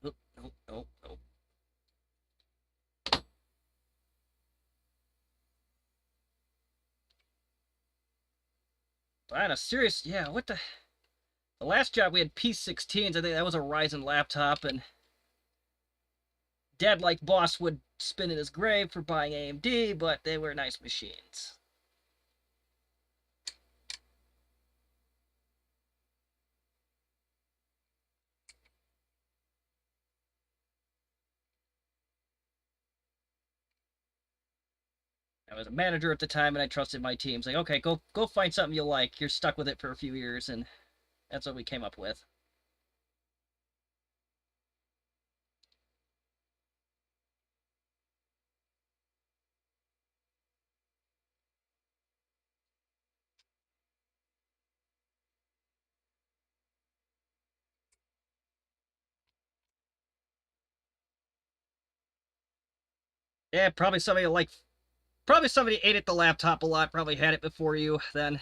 Oh, oh, oh, oh. But on a serious, yeah, what the. The last job we had P16s, I think that was a Ryzen laptop, and Dad, like boss, would spin in his grave for buying AMD, but they were nice machines. I was a manager at the time, and I trusted my teams. Like, okay, go find something you like. You're stuck with it for a few years, and that's what we came up with. Yeah, probably somebody ate at the laptop a lot. Probably had it before you. Then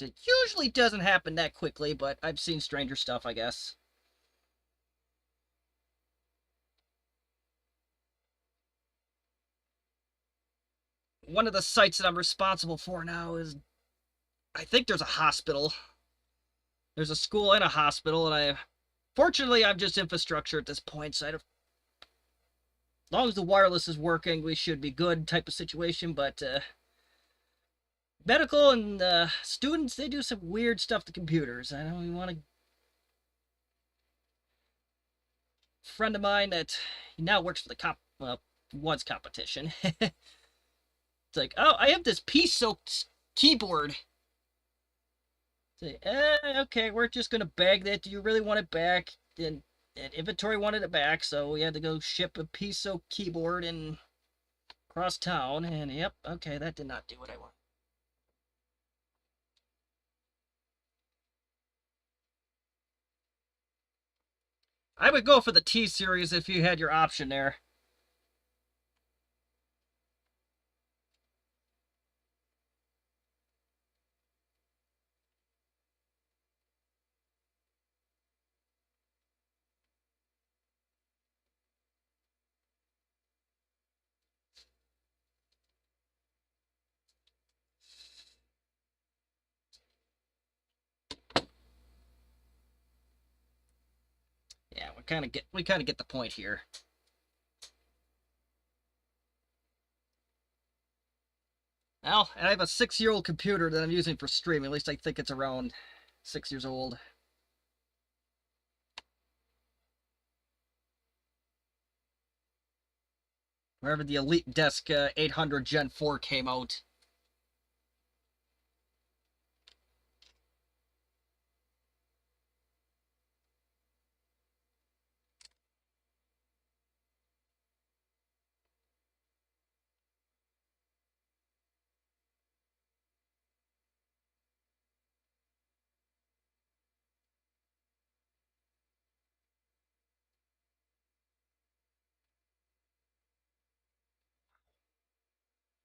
it usually doesn't happen that quickly, but I've seen stranger stuff, I guess. One of the sites that I'm responsible for now is, I think there's a hospital. There's a school and a hospital, and fortunately, I'm just infrastructure at this point, so as long as the wireless is working, we should be good type of situation, but medical and students, they do some weird stuff to computers. I don't even want to. Friend of mine that he now works for the was competition. It's like, oh, I have this pea-soaked keyboard. Say, okay, we're just gonna bag that. Do you really want it back? And inventory wanted it back, so we had to go ship a pea-soaked keyboard and across town. And yep, okay, that did not do what I want. I would go for the T series if you had your option there. Yeah, we kind of get the point here. Well, I have a 6-year-old computer that I'm using for streaming. At least I think it's around 6 years old. Wherever the Elite Desk 800 Gen 4 came out.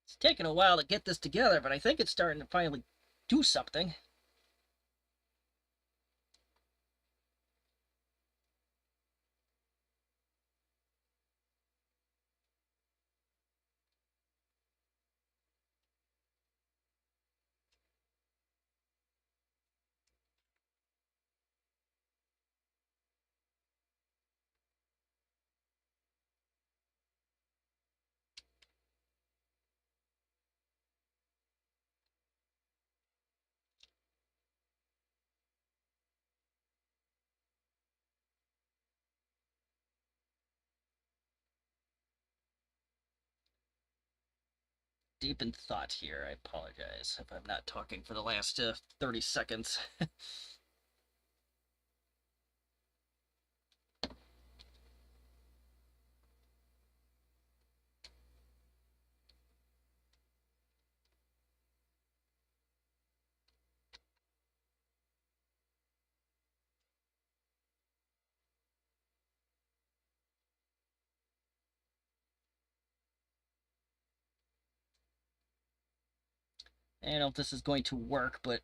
It's taken a while to get this together, but I think it's starting to finally do something. deep in thought here. I apologize if I'm not talking for the last 30 seconds. I don't know if this is going to work, but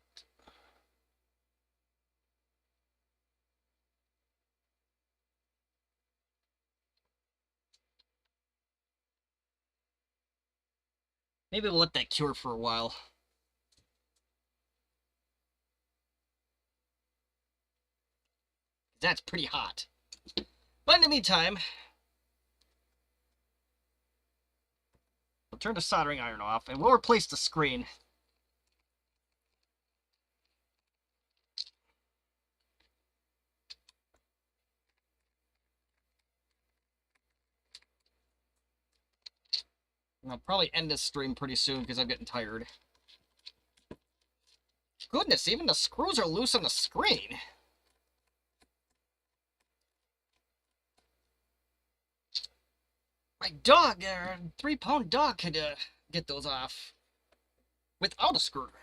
maybe we'll let that cure for a while. That's pretty hot. But in the meantime, we'll turn the soldering iron off and we'll replace the screen. And I'll probably end this stream pretty soon because I'm getting tired. Goodness, even the screws are loose on the screen. My dog, a 3-pound dog, could get those off without a screwdriver.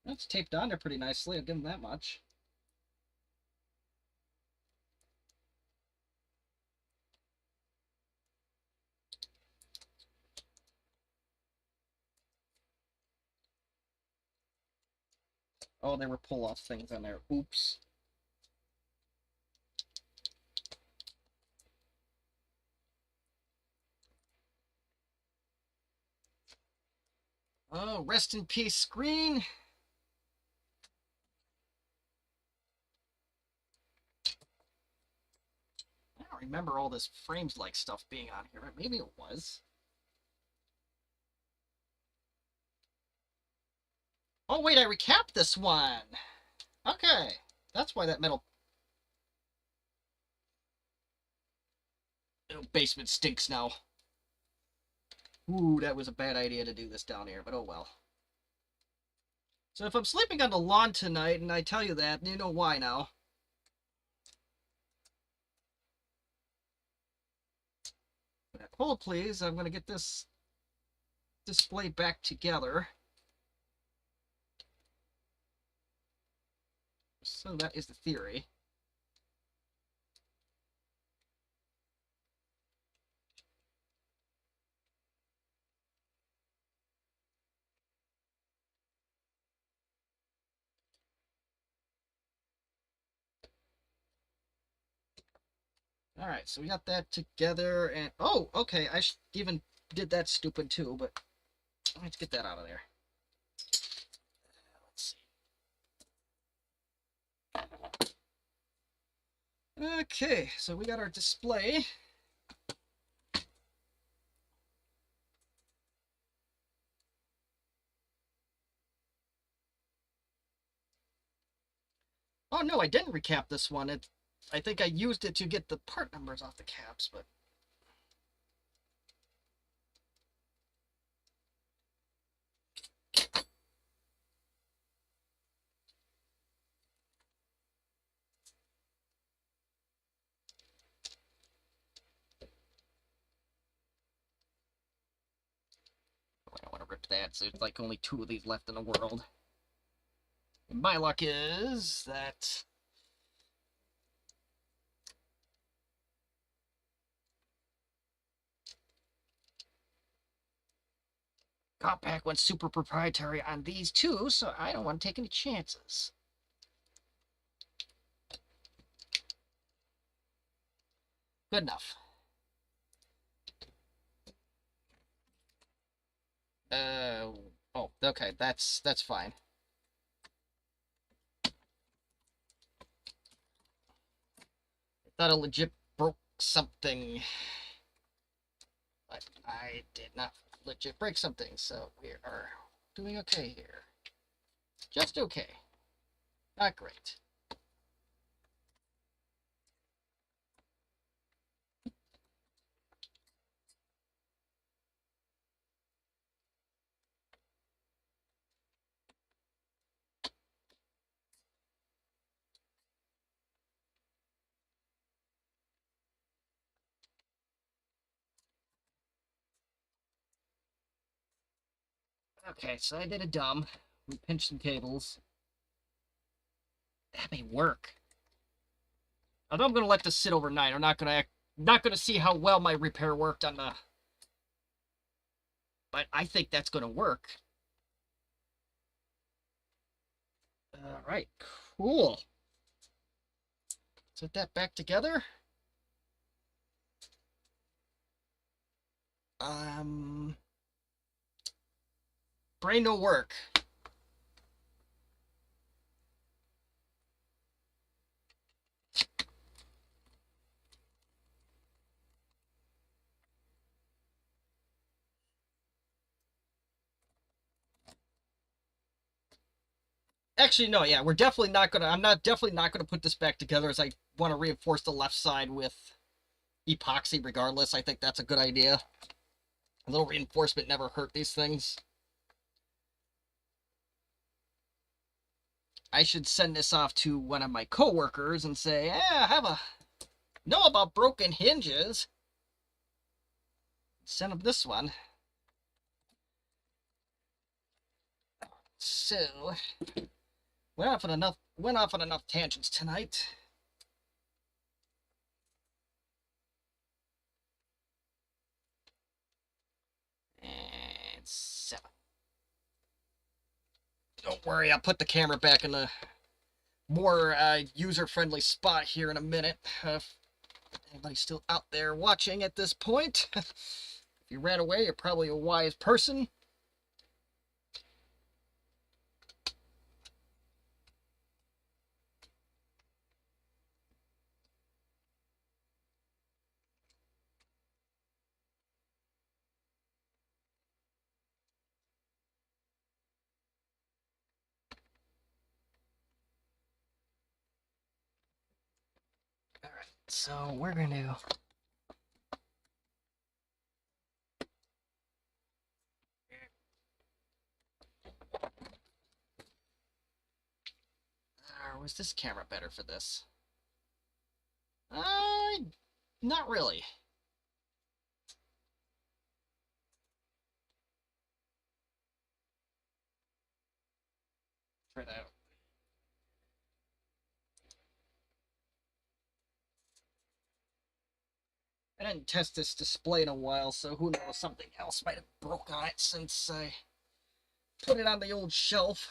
That's taped on there pretty nicely, I'll give them that much. Oh, there were pull-off things on there. Oops. Oh, rest in peace, screen. I don't remember all this frames-like stuff being on here, but maybe it was. Oh, wait, I recapped this one. Okay, that's why that metal... Oh, basement stinks now. Ooh, that was a bad idea to do this down here, but oh well. So if I'm sleeping on the lawn tonight, and I tell you that, you know why now. Hold, please. I'm going to get this display back together. So that is the theory. Alright, so we got that together, and... Oh, okay, I even did that stupid too, but... Let's get that out of there. Let's see. Okay, so we got our display. Oh, no, I didn't recap this one. I think I used it to get the part numbers off the caps, but... I don't want to rip that, so there's like only 2 of these left in the world. And my luck is that... Compaq went super proprietary on these 2, so I don't want to take any chances. Good enough. Oh, okay, that's fine. I thought I legit broke something. But I did not legit break something, so we are doing okay here. Just okay. Not great. Okay, so I did a dumb. We pinched some cables. That may work. Although I'm gonna let this sit overnight. I'm not gonna see how well my repair worked on the. But I think that's gonna work. All right, cool. Let's put that back together. Brain no work. Actually, no, yeah, we're definitely not gonna. Definitely not gonna put this back together, as I want to reinforce the left side with epoxy. Regardless, I think that's a good idea. A little reinforcement never hurt these things. I should send this off to one of my coworkers and say, know about broken hinges. Send them this one. So, went off on enough tangents tonight. And 7. Don't worry, I'll put the camera back in a more user-friendly spot here in a minute. If anybody's still out there watching at this point. If you ran away, you're probably a wise person. Alright, so we're going to... was this camera better for this? Not really. Try that out. I didn't test this display in a while, so who knows, something else might have broke on it since I put it on the old shelf.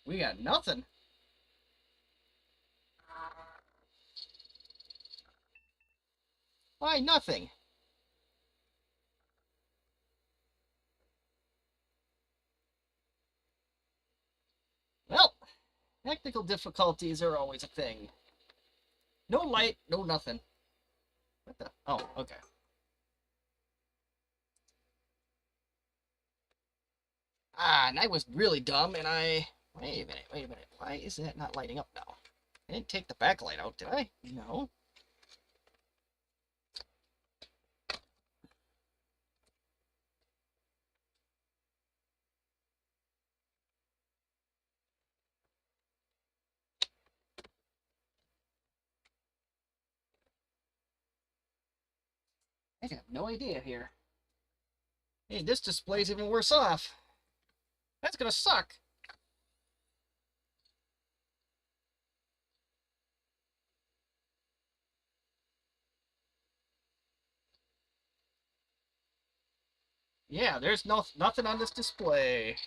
We got nothing. Why nothing? Well, technical difficulties are always a thing. No light, no nothing. What the? Oh, okay. And I was really dumb, and I... Wait a minute. Why is that not lighting up now? I didn't take the backlight out, did I? No. I have no idea here. Hey, this display's even worse off. That's gonna suck. Yeah, there's nothing on this display.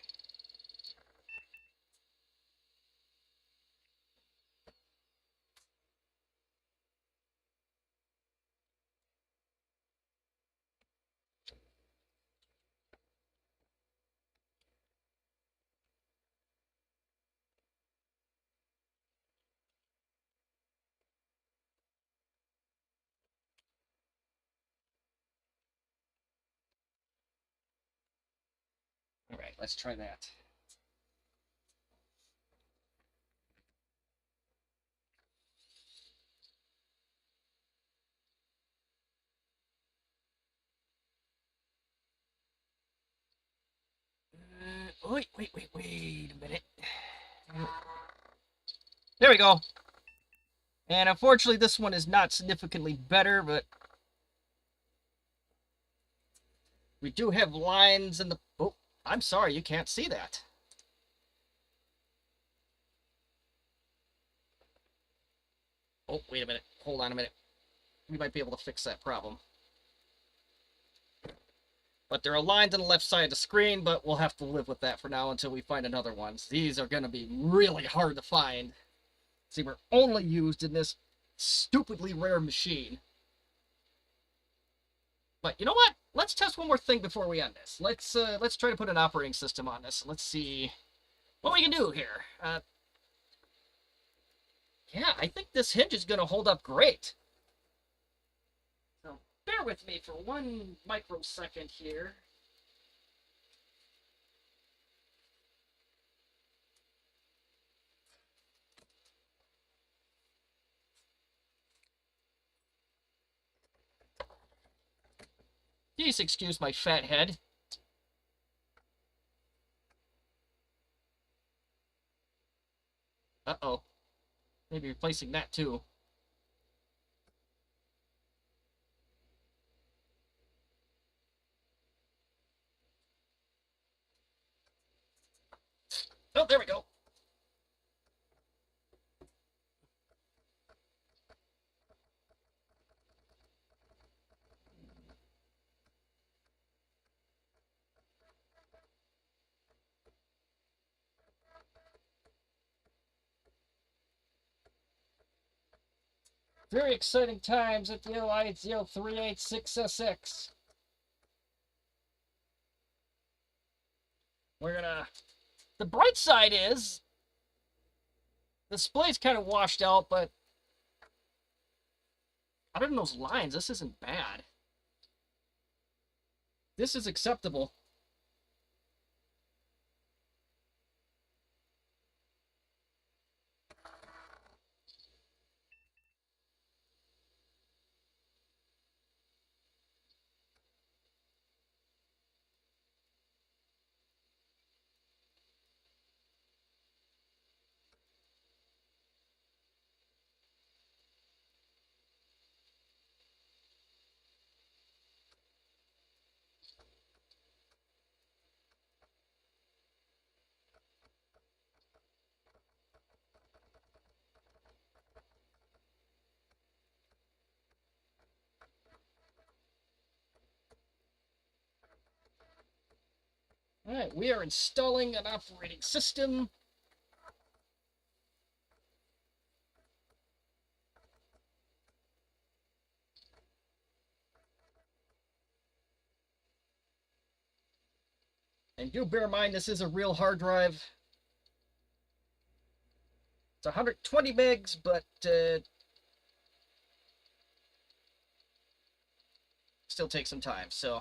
Alright, let's try that. Wait a minute. There we go. And unfortunately, this one is not significantly better, but we do have lines in the... Oh, I'm sorry, you can't see that. Oh, wait a minute. Hold on a minute. We might be able to fix that problem. But there are lines on the left side of the screen, but we'll have to live with that for now until we find another one. These are going to be really hard to find. See, we're only used in this stupidly rare machine. But you know what? Let's test one more thing before we end this. Let's try to put an operating system on this. Let's see what we can do here. Yeah, I think this hinge is going to hold up great. So bear with me for 1 microsecond here. Please excuse my fat head. Uh-oh. Maybe replacing that too. Oh, there we go. Very exciting times at the S1E8 We're gonna... The bright side is... The display's kind of washed out, but... Other than those lines, this isn't bad. This is acceptable. Alright, we are installing an operating system. And do bear in mind, this is a real hard drive. It's 120 megs, but still takes some time, so...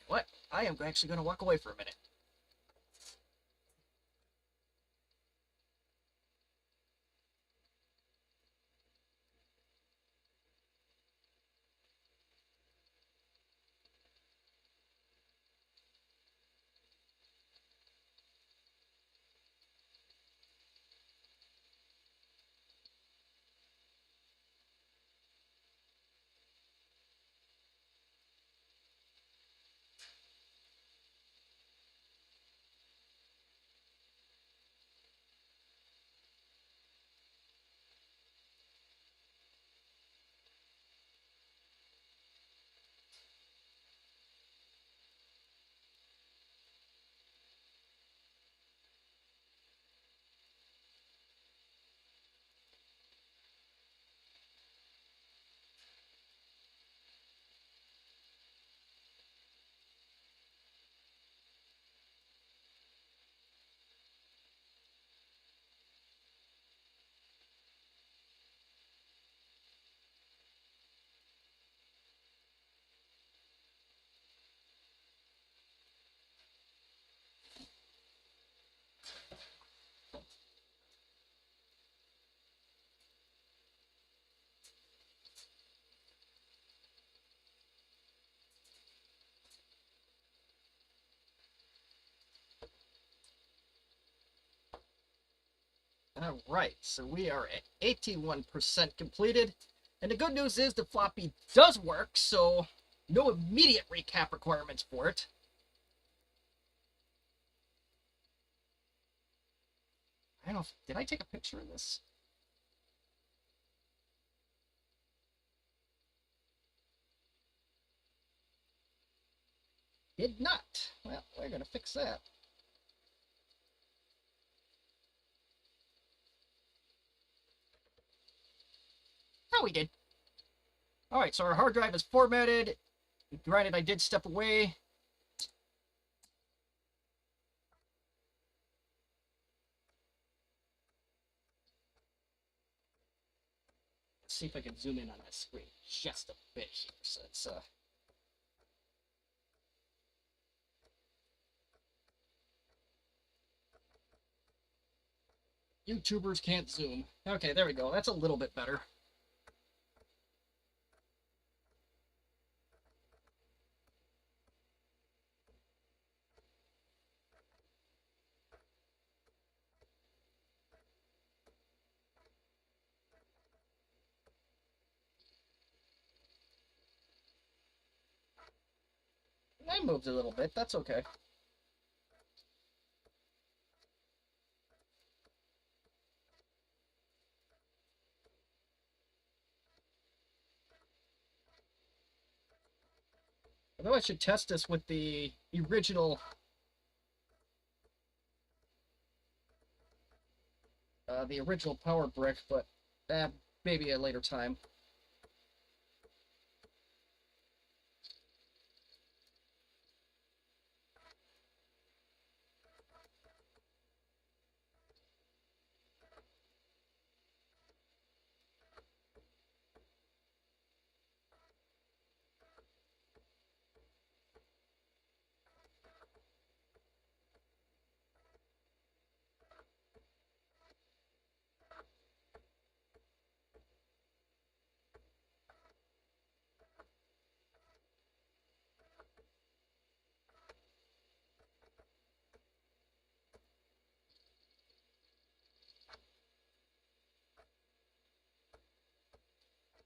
What? I am actually going to walk away for a minute. Alright, so we are at 81% completed. And the good news is the floppy does work, so no immediate recap requirements for it. I don't know if, did I take a picture of this? Did not. Well, we're gonna fix that. Oh, we did. Alright, so our hard drive is formatted. Granted, I did step away. Let's see if I can zoom in on that screen just a bit here. So it's YouTubers can't zoom. Okay, there we go. That's a little bit better. I moved a little bit. That's okay. Although I should test this with the original power brick, but maybe a later time.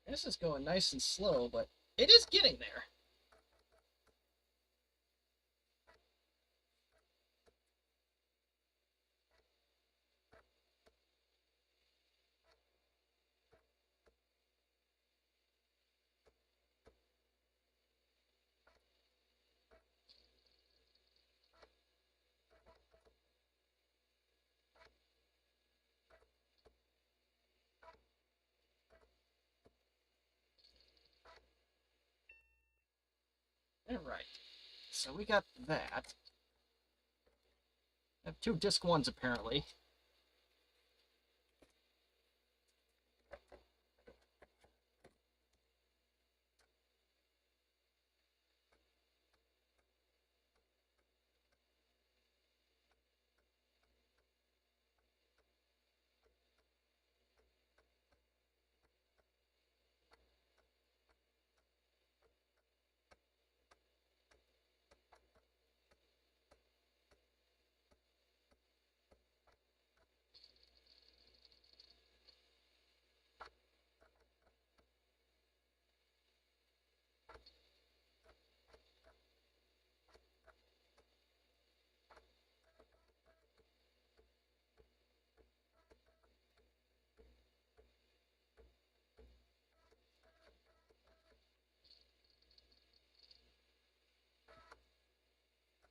This is going nice and slow, but it is getting there. Alright, so we got that. I have 2 disc 1s apparently.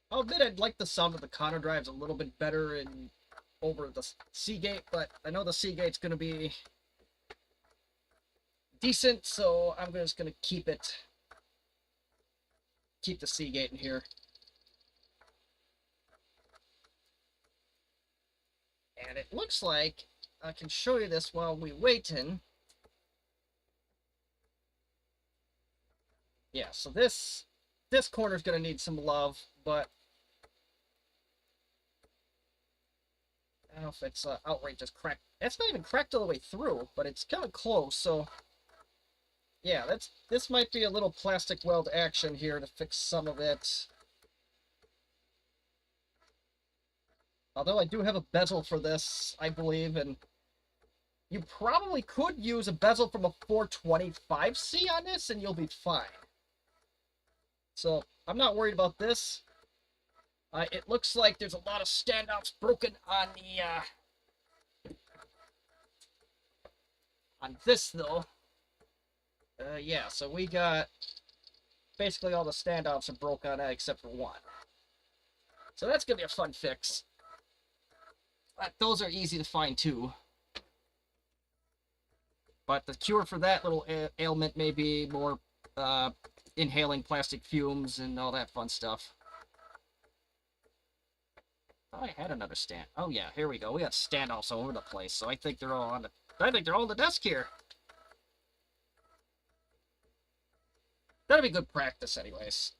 I'll admit I'd like the sound of the counter drives a little bit better in over the Seagate, but I know the Seagate's going to be decent, so I'm just going to keep the Seagate in here. And it looks like I can show you this while we waitin'. Yeah, so this corner's going to need some love, but I don't know if it's outright just cracked. It's not even cracked all the way through, but it's kind of close, so yeah, this might be a little plastic weld action here to fix some of it. Although I do have a bezel for this, I believe, and You probably could use a bezel from a 425C on this, and you'll be fine. So I'm not worried about this. It looks like there's a lot of standoffs broken on the on this though. Yeah, so we got basically all the standoffs are broke on that except for one. So that's gonna be a fun fix. But those are easy to find too. But the cure for that little ailment may be more inhaling plastic fumes and all that fun stuff. Oh, I had another stand. Oh yeah, here we go. We got standoffs all over the place. So I think they're all on the. I think they're all on the desk here. That'll be good practice, anyways.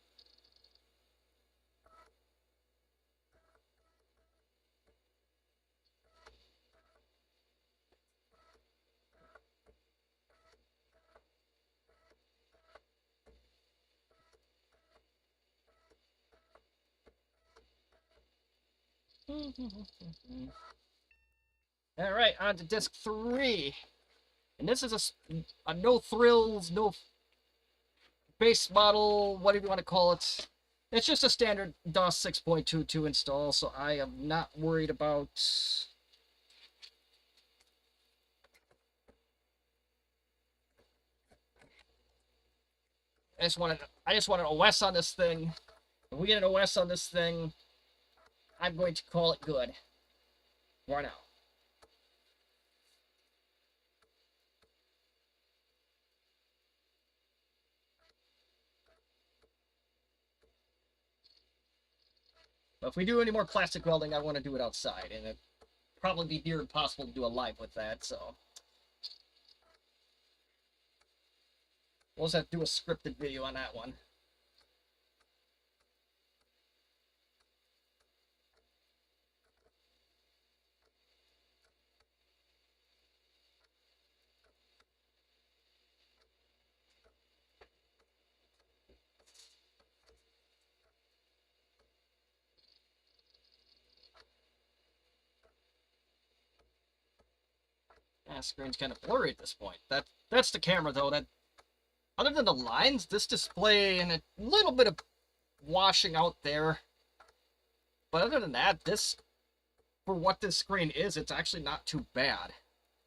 All right, on to disc 3. And this is a no thrills, no base model, whatever you want to call it. It's just a standard DOS 6.22 install, so I am not worried about. I just want an OS on this thing. If we get an OS on this thing, I'm going to call it good. For now. But if we do any more plastic welding, I want to do it outside, and it'd probably be near impossible to do a live with that, so. We'll just have to do a scripted video on that one. Yeah, screen's kind of blurry at this point. That's the camera though. That other than the lines, this display and a little bit of washing out there. But other than that, this for what this screen is, it's actually not too bad.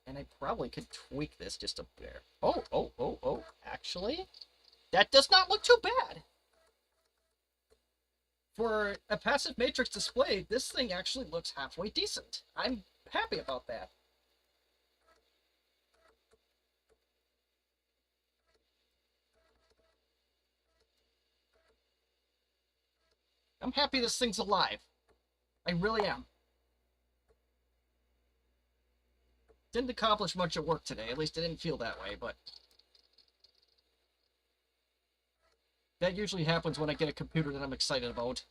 And I probably could tweak this just a bit. Oh. Actually, that does not look too bad. For a passive matrix display, this thing actually looks halfway decent. I'm happy about that. I'm happy this thing's alive. I really am. Didn't accomplish much at work today. At least it didn't feel that way, but that usually happens when I get a computer that I'm excited about.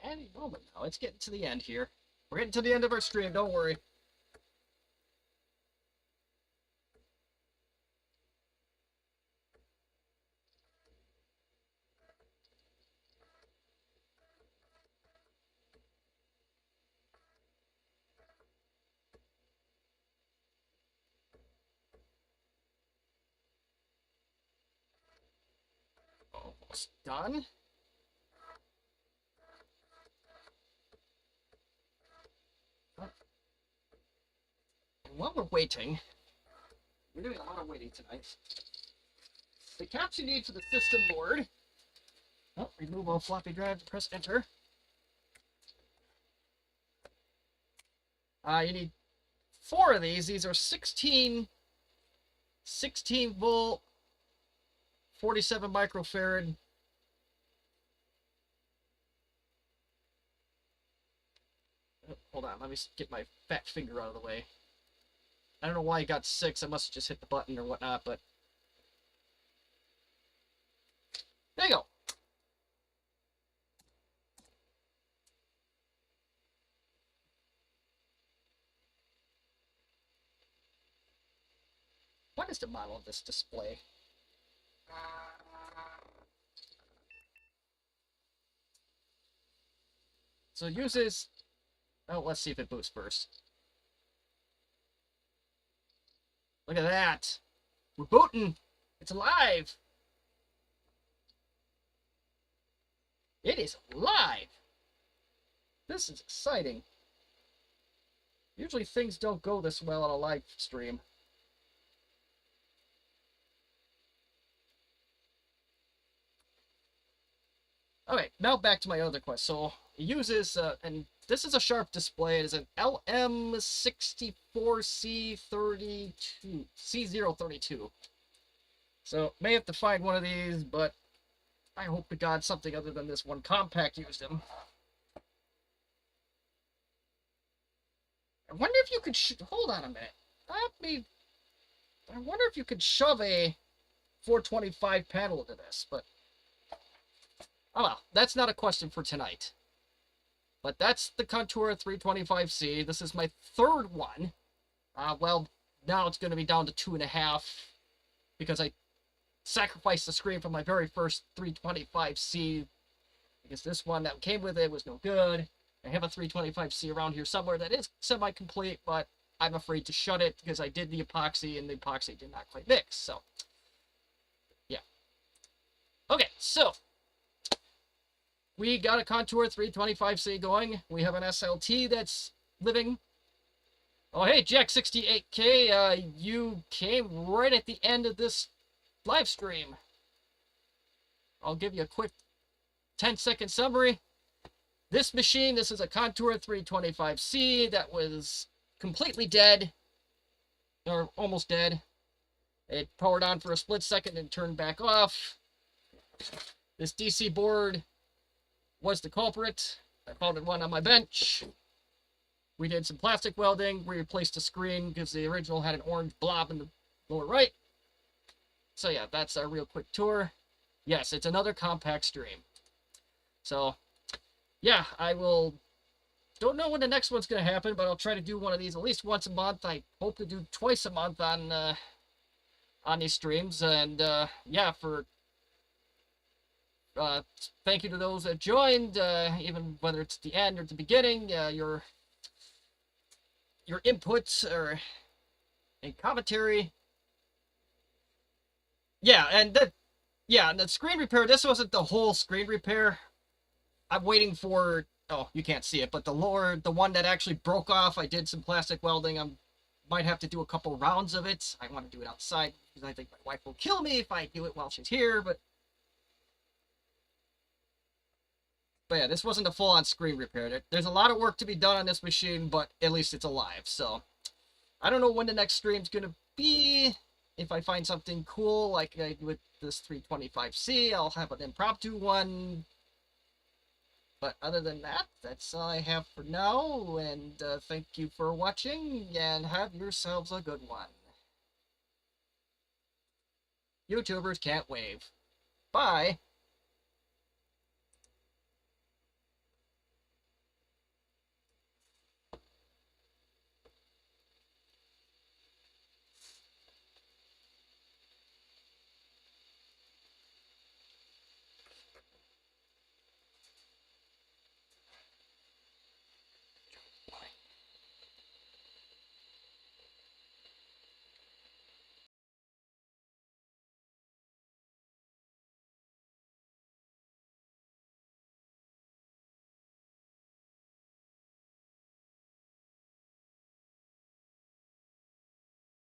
Any moment now. It's getting to the end here. We're getting to the end of our stream, don't worry. Almost done. And while we're waiting, we're doing a lot of waiting tonight. The caps you need for the system board. Oh, remove all floppy drive, press enter. You need 4 of these. These are 16 volt, 47 microfarad. Hold on, let me get my fat finger out of the way. I don't know why I got 6. I must have just hit the button or whatnot, but there you go. What is the model of this display? So it uses... Oh, let's see if it boosts first. Look at that. We're booting. It's alive. It is alive. This is exciting. Usually things don't go this well on a live stream. Okay, now back to my other quest. So it uses, and this is a sharp display. It is an LM64C32, C032. So may have to find one of these, but I hope to God something other than this one compact used them. I wonder if you could hold on a minute. I wonder if you could shove a 425 panel into this, but oh well, that's not a question for tonight. But that's the Contour 325C. This is my third one. Well, now it's going to be down to 2.5 because I sacrificed the screen from my very first 325C because this one that came with it was no good. I have a 325C around here somewhere that is semi-complete, but I'm afraid to shut it because I did the epoxy and the epoxy did not quite mix. So, yeah. Okay, so we got a Contour 325C going. We have an SLT that's living. Oh, hey, Jack68K, you came right at the end of this live stream. I'll give you a quick 10-second summary. This machine, this is a Contour 325C that was completely dead, or almost dead. It powered on for a split second and turned back off. This DC board was the culprit. I found one on my bench. We did some plastic welding. We replaced the screen because the original had an orange blob in the lower right. So yeah, that's our real quick tour. Yes, it's another compact stream. So yeah, I will... Don't know when the next one's going to happen, but I'll try to do one of these at least once a month. I hope to do twice a month on these streams. And yeah, for... thank you to those that joined, even whether it's the end or the beginning, your inputs or a commentary. Yeah, and the screen repair, this wasn't the whole screen repair. I'm waiting for, oh, you can't see it, but the one that actually broke off, I did some plastic welding. I might have to do a couple rounds of it. I want to do it outside because I think my wife will kill me if I do it while she's here, but yeah, this wasn't a full-on screen repair. There's a lot of work to be done on this machine, but at least it's alive. So I don't know when the next stream's going to be. If I find something cool, like with this 325C, I'll have an impromptu one. But other than that, that's all I have for now. And thank you for watching, and have yourselves a good one. YouTubers can't wave. Bye.